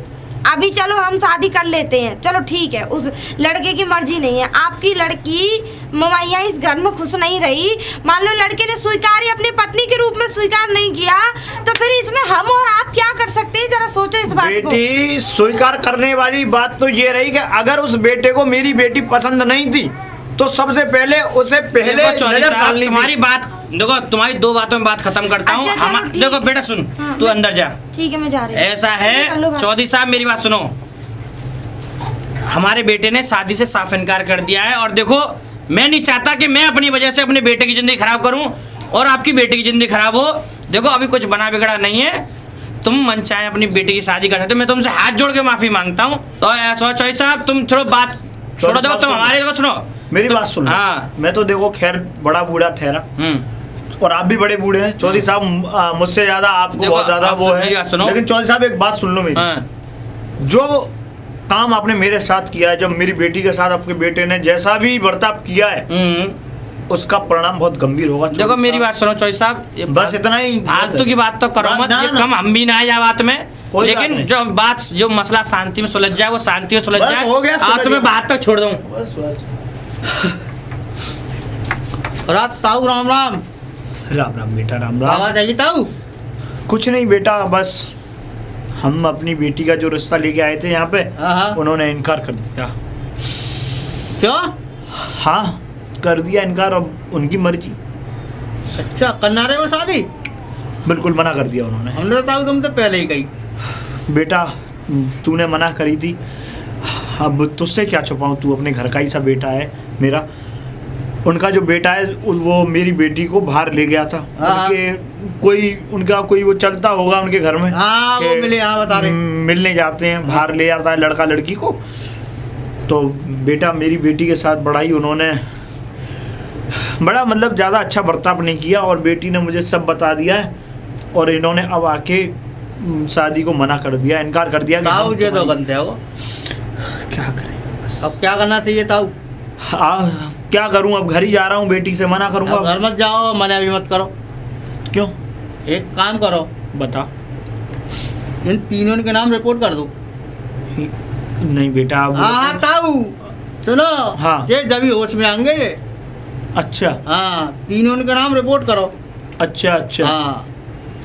अभी चलो हम शादी कर लेते हैं, चलो ठीक है, उस लड़के की मर्जी नहीं है। आपकी लड़की ममैया इस घर में खुश नहीं रही, मान लो लड़के ने स्वीकार ही अपनी पत्नी के रूप में स्वीकार नहीं किया, तो फिर इसमें हम और आप क्या कर सकते हैं? जरा सोचो इस बात को। बेटी, स्वीकार करने वाली बात तो ये रही कि अगर उस बेटे को मेरी बेटी पसंद नहीं थी तो सबसे पहले उसे पहले देखो चौधरी नजर साहब, डालनी थी। तुम्हारी बात देखो, तुम्हारी दो बातों में बात खत्म करता हूँ। अच्छा, चलो, ठीक देखो है। बेटा सुन, हाँ, तू मैं- अंदर जा। ठीक है, मैं जा रही हूँ। ऐसा कर लो है बात। चौधरी साहब, मेरी बात सुनो। हमारे बेटे ने शादी से साफ इनकार कर दिया है, और देखो मैं नहीं चाहता कि मैं अपनी वजह से अपने बेटे की जिंदगी खराब करूं और आपकी बेटी की जिंदगी खराब हो। देखो अभी कुछ बना बिगड़ा नहीं है, तुम मन चाहे अपनी बेटी की शादी कर सकते हो। मैं तुमसे हाथ जोड़ के माफी मांगता हूँ। तो ऐसा चौधरी साहब तुम थोड़ा बात छोड़ो, देखो तुम हमारे देखो सुनो मेरी बात सुन। हाँ। मैं तो देखो खैर बड़ा बूढ़ा ठहरा और आप भी बड़े बूढ़े हैं। चौधरी साहब मुझसे ज्यादा आपको देखो, बहुत ज्यादा आप वो मेरी है, बात सुनो। लेकिन चौधरी साहब एक बात सुन लो मेरी। हाँ। जो काम आपने मेरे साथ किया है, जब मेरी बेटी के साथ आपके बेटे ने जैसा भी बर्ताव किया है, उसका परिणाम बहुत गंभीर होगा। देखो चौधरी मेरी साहब, बात सुनो चौधरी साहब, ये बस इतना ही फालतू की बात तो करो मत, ना, ये ना। कम हम भी ना आए बात में। कोई बात लेकिन नहीं। जो बात जो मसला शांति में सुलझ जाए वो शांति में सुलझ बस जाए। हो गया, आप सुलझ तुम्हें गया। बात तक छोड़ दूं। बस बस। रात ताऊ राम राम। राम राम बेटा, राम राम। आवाज आई ताऊ? कुछ नहीं बेटा, बस हम अपनी बेटी का जो रिश्ता लेके आए थे यहाँ पे, हाँ। उन्होंने इनकार कर दिया। क्यों? हाँ, कर दिया इनकार, अब उनकी मर्जी। अच्छा, करना रहे हो शादी? बिल्कुल मना कर दिया उन्होंने। हमने तो ताऊ तुम तो पहले ही गई। बेटा तूने मना करी थी, अब तुझसे क्या छुपाऊं, तू अपने घर का ही सा बेटा है मेरा। उनका जो बेटा है वो मेरी बेटी को बाहर ले गया था। हाँ। उनका कोई वो चलता होगा उनके घर में। हाँ, वो कि मिले, हाँ, बता रहे। मिलने जाते हैं, बाहर ले जाता है लड़का लड़की को। तो बेटा मेरी बेटी के साथ बड़ा ही उन्होंने बड़ा मतलब ज़्यादा अच्छा बर्ताव नहीं किया, और बेटी ने मुझे सब बता दिया है, और इन्होंने अब आके शादी को मना कर दिया, इनकार कर दिया कि ताऊ हम ये तो तुम्हारी- बनते हो। क्या करें बस। अब क्या करना चाहिए ताऊ? क्या करूं, अब घर ही जा रहा हूं, बेटी से मना अब करूंगा। घर मत जाओ, मना भी मत करो। क्यों? एक काम करो, बता। इन तीनों के नाम रिपोर्ट कर दो। नहीं बेटा अब हाँ हाँ ताऊ, सुनो। हाँ। ये जब ही होश में आएंगे। अच्छा हाँ, तीनों के नाम रिपोर्ट करो। अच्छा अच्छा। हाँ,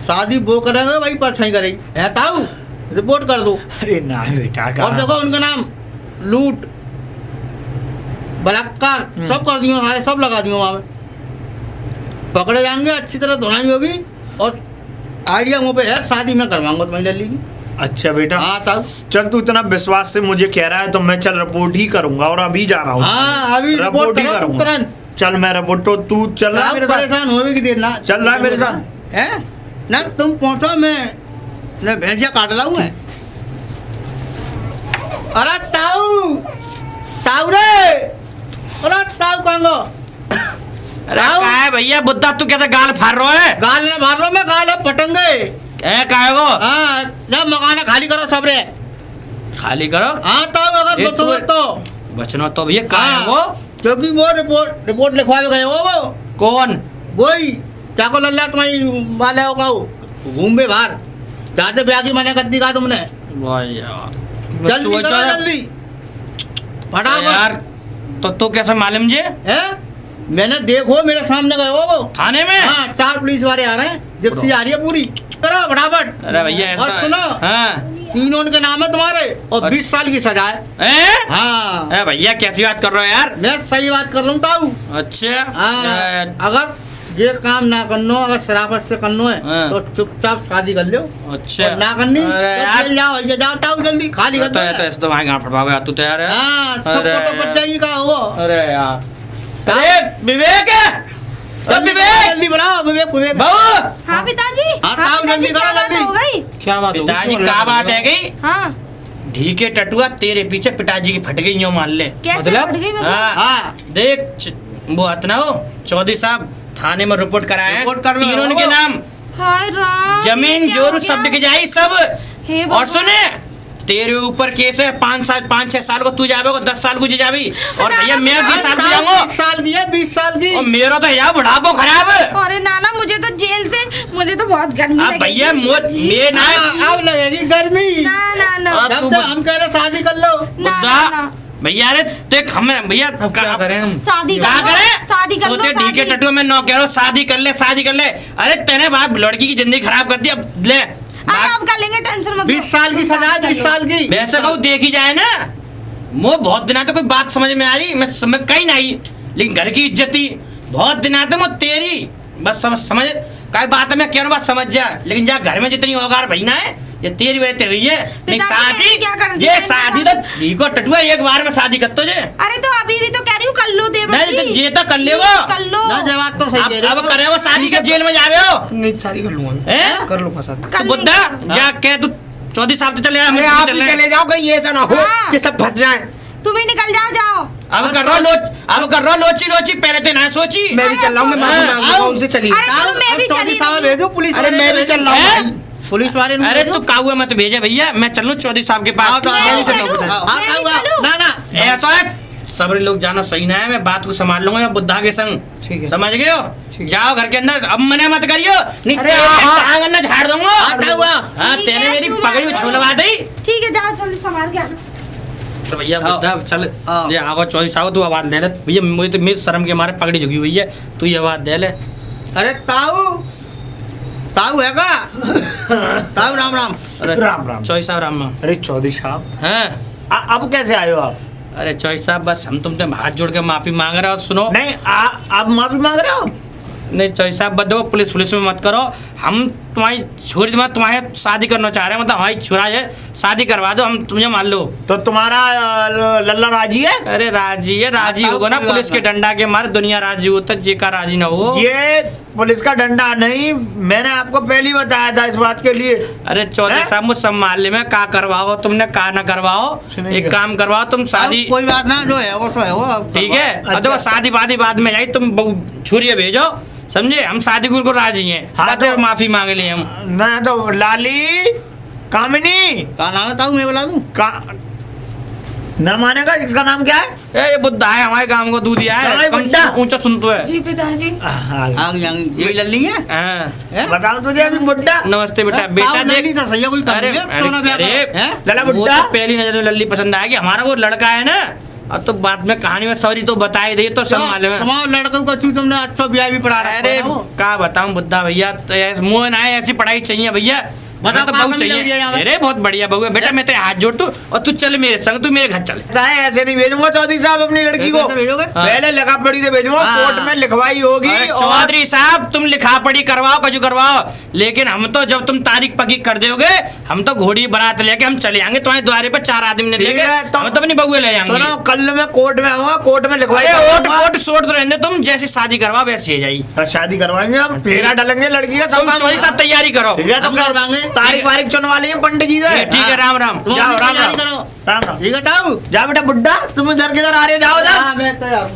शादी वो करेंगे भाई पर सही करेगी है ताऊ, रिपोर्ट कर दो। अरे ना बेटा और कहाँ? देखो उनका नाम लूट बलात्कार सब कर दियो, सारे सब लगा दियो वहाँ पे, पकड़े जाएंगे, अच्छी तरह धुलाई होगी। और आइडिया मुँह पे है, शादी में करवाऊंगा तुम्हारी लल्ली की। अच्छा बेटा, हाँ ताऊ। चल तू इतना विश्वास से मुझे कह रहा है तो मैं चल रिपोर्ट ही करूंगा और अभी जा रहा हूँ। हाँ, अभी रिपोर्ट ही करो तुम करूंगा। तुरंत। चल मैं रिपोर्ट, तो तू चल रहा है मेरे साथ? परेशान होवे की देर ना, चल रहा है मेरे साथ? है ना, तुम पहुंचो, मैं भैंसिया काट लाऊं मैं। अरे ताऊ, ताऊ रे, अरे ताऊ कांगो, अरे का है भैया बुद्धा, तू कैसे गाल फाड़ रहा है? गाल ना मार लो, मैं गाल अब पटंगे। ए का है वो? हाँ, जब मकान खाली करो सब रे। खाली करो। हाँ ताऊ, अगर ये बचो तो बचनो तो भैया का है हाँ, वो? क्योंकि वो रिपोर्ट लिखवा गए हो, वो कौन? वही चाको लल्ला तुम्हारी वाले होगा, घूमे बाहर जाते ब्याह की मैंने गद्दी का तुमने। वाह यार, जल्दी करो चल। जल्दी, यार फटाफट। तो तू कैसे मालूम जे? है, मैंने देखो मेरे सामने गए हो वो। थाने में? हाँ, 4 पुलिस वाले आ रहे हैं, जिप्सी आ रही है पूरी। करो फटाफट। अरे भैया और ऐसा सुनो, हाँ। तीनों के नाम है तुम्हारे और 20 साल की सजा है। ए? हाँ, ए भैया कैसी बात कर रहे हो यार? मैं सही बात कर रहा हूँ ताऊ। अच्छा हाँ, अगर ये काम ना करनो, अगर शराफत से करनो है हाँ। तो चुपचाप शादी कर लो। अच्छा और ना करनी अरे तो यार, जेल जाओ, ये जाओ ताऊ, जल्दी खाली कर तो दो। ऐसे तो वहाँ गाँव फटवा तू तो यार। हाँ, सबको अरे तो बच जाएगी का हो। अरे यार, अरे विवेक, विवेक जल्दी बढ़ाओ, विवेक विवेक। बहू, हाँ पिताजी, हाँ, हाँ ताऊ, पिताजी, जल्दी क्या करो, बात जल्दी। हो गई? क्या बात होगी? पिताजी क्यों का लड़ बात रहे है हो? गई, हाँ, ढीके टटुआ तेरे पीछे पिताजी की फट गई, यूं मान ले। कैसे मतलब? फट गई? हाँ, हाँ, देख वो अतना हो चौधरी साहब थाने में रिपोर्ट कराया है, रिपोर्ट करवा तीनों रहा के हो। नाम, हाय राम, जमीन ये क्या जोर हो सब गया? बिक जाई सब। हे और भगवान। सुने, तेरे ऊपर केस है, 5-6 साल को तू जावेगा, 10 साल को जी जावी, और भैया मैं 20 साल को जाऊंगा। 20 साल की है, 20 साल की। और मेरा तो यार बुढ़ापो खराब। अरे नाना, मुझे तो जेल से, मुझे तो बहुत गर्मी अब लगेगी। भैया मैं ना हाँ, अब लगेगी गर्मी। ना ना ना अब जब तू तक हम कह रहे शादी कर लो। ना बुद्धा ना, भैया, अरे देख हमें भैया अब क्या करें हम? शादी कर क्या लो, करे? शादी कर लो, तो ढीके शादी। टटुआ में नौ कह रहा हूं, शादी कर ले, शादी कर ले। अरे तेरे बाप लड़की की जिंदगी खराब कर दी, अब ले। अरे अब कर लेंगे, टेंशन मत लो। 20 साल की सजा है, 20 साल की। वैसे बहुत देखी जाए ना, वो बहुत दिन आते कोई बात समझ में आ रही, मैं समझ कहीं नहीं, लेकिन घर की इज्जत थी, बहुत दिन आते वो तेरी बस समझ काय बात है, मैं कह रहा हूं बात समझ जा, लेकिन जा घर में जितनी औगार भईना है ये तेरी वजह तेरी है। नहीं पिताजी, शादी, ऐसे क्या कर ये दिया शादी इन्होंने? तो ठीक हो टटुआ, एक बार में शादी कर तो जे अरे तो अभी भी तो कह रही हूँ, कर लो देवर नहीं, जी। तो ये तो कर ले वो। Please, कर लो। ना जवाब तो सही दे रहे अब करे वो शादी के जेल में जावे हो। नहीं, शादी कर लूंगा। हैं? कर लूंगा शादी। कर तो बुद्धा लेंगे। जा के तू चौधरी साहब तो चले आ, हम अरे भी आप चल भी रहे हैं। चले जाओ, कहीं ऐसा ना हो हाँ। कि सब फंस जाएं। तुम ही निकल जाओ, जाओ। अब कर रहा लोची लोची, पहले तो ना सोची। मैं भी चल रहा हूँ, मैं माफी मांग रहा हूँ उनसे, चलिए। अरे चलो, मैं भी चली रही भेजो पुलिस। अरे मैं भी चल रहा हूँ हैं? भाई। पुलिस वाले ने अरे भेजो। तू काहुआ मत भेजे भैया, मैं चलूं चौधरी साहब के हाँ, पास। तो मैं मैं भी भी चल चलूं। रहा हूँ। मैं भी हाँ, चलूं। ना ना, ऐसा है, सब लोग जाना सही ना है, मैं बात को संभाल लूंगा बुद्धा के संग। ठीक है। समझ गए हो? ठीक है। जाओ घर के अंदर, अब मना मत करियो, नहीं अरे तेरे हाँ। टांग अंदर झाड़ दूंगा। हाँ, हुआ। हाँ, ठीक तेने है, मेरी तू पगड़ी मान उछलवा दी। ठीक है, जाओ, जल्दी संभाल के आना। तो भैया आओ। बुद्धा चल, आओ। ये आगो चौधरी साहब तू आवाज दे ले भैया, मुझे तो मेरी शर्म के मारे पगड़ी झुकी हुई है, तू ये आवाज दे ले। अरे ताऊ, ताऊ है का? ताऊ राम राम। अरे राम राम। चौधरी साहब राम राम। अरे चौधरी साहब, हाँ, अब कैसे आए हो आप? अरे चौधरी साहब बस हम तुमसे हाथ जोड़ के माफी मांग रहे हो, सुनो। नहीं, आप माफी मांग रहे हो? नहीं चौधरी साहब बद दो, पुलिस में मत करो, हम तुम्हारी छोरी तुम्हारे शादी करना चाह रहे हैं, मतलब हमारी छुरा है, शादी करवा दो, हम तुझे मान लो। तो तुम्हारा लल्ला राजी है? अरे राजी है, राजी हाँ, होगा ना, कोई पुलिस बात के डंडा के मारे दुनिया राजी होता, जेका राजी ना हो। ये पुलिस का डंडा नहीं, मैंने आपको पहले ही बताया था इस बात के लिए। अरे चौधरी हैं? साहब मुझ संभाल में का करवाओ तुमने, का ना करवाओ, सुनिए एक क्या? काम करवाओ तुम शादी, कोई बात ना, जो है वो सो है वो। अब ठीक है? अच्छा। देखो शादी वादी बाद में आई, तुम छुरिया भेजो, समझे? हम शादी को राजी हैं। हाँ, हाँ, तो- माफी मांग ली हम। ना तो लाली, कामिनी का नाम है ताऊ, मैं बता दूं? का न मानेगा, इसका नाम क्या है? ये बुद्धा है, हमारे गांव को दूध दिया हमारे है, कम बुड्ढा। से ऊंचा सुनते है। जी पिताजी। आग यही लल्ली है? हाँ। हैं? बताओ तुझे अभी बुड्ढा नमस्ते बेटा, हैं? बेटा ताऊ देख, लल्ली तो सही है, कोई कमी अरे है? तो ना ब्याह अरे करो। हैं? लला वो बुड्ढा। तो पहली नजर में लल्ली पसंद आएगी, हमारा वो लड़का है ना, और तो बाद में कहानी में सॉरी तो बता ही दी तो सब मालूम है। तुम्हारे लड़कों को चू तुमने अच्छा ब्याह भी पढ़ा रहा अरे है क्या बताऊं बुद्धा भैया, तो ऐसे मुंह ना है, ऐसी पढ़ाई चाहिए भैया। बताओ, तो कहाँ बहुत कमी लग रही है चाहिए। यहाँ पे? अरे बहुत बढ़िया बहू है बेटा, मैं तेरे हाथ जोड़तू और तू चल मेरे संग, तू मेरे घर चल। चाहे ऐसे नहीं भेजूंगा चौधरी साहब अपनी लड़की को, कैसे भेजोगे? पहले लिखा पढ़ी से भेजूंगा, हाँ। कोर्ट में लिखवाई होगी। अरे और चौधरी साहब तुम लिखा पढ़ी करवाओ कजू करवाओ, लेकिन हम तो जब तुम तारीख पक्की कर दोगे हम तो घोड़ी बारात लेके हम चले आएंगे तुम्हारे द्वारे पर, 4 आदमी ने ठीक लेके है, तो- हम तो अपनी बहू ले जाएंगे। सुनो, कल मैं कोर्ट में आऊंगा, कोर्ट में लिखवाई अरे ओट करवाऊंगा। ओट सोट तो रहने तुम, जैसी शादी करवाओ वैसी है जाई। और शादी करवाएंगे, हम फेरा डालेंगे लड़की का। तुम चौधरी साहब तैयारी करो। ठीक है, तो हम करवाएंगे। तारीख वारीख चुनवा लेंगे पंडित जी से। ठीक है, राम राम। तुम जाओ, अपनी राम तैयारी राम। करो। राम राम। ठीक है ताऊ। जा बेटा बुड्ढा, तुम इधर किधर आ रहे हो, जाओ इधर। हाँ, मैं तो यार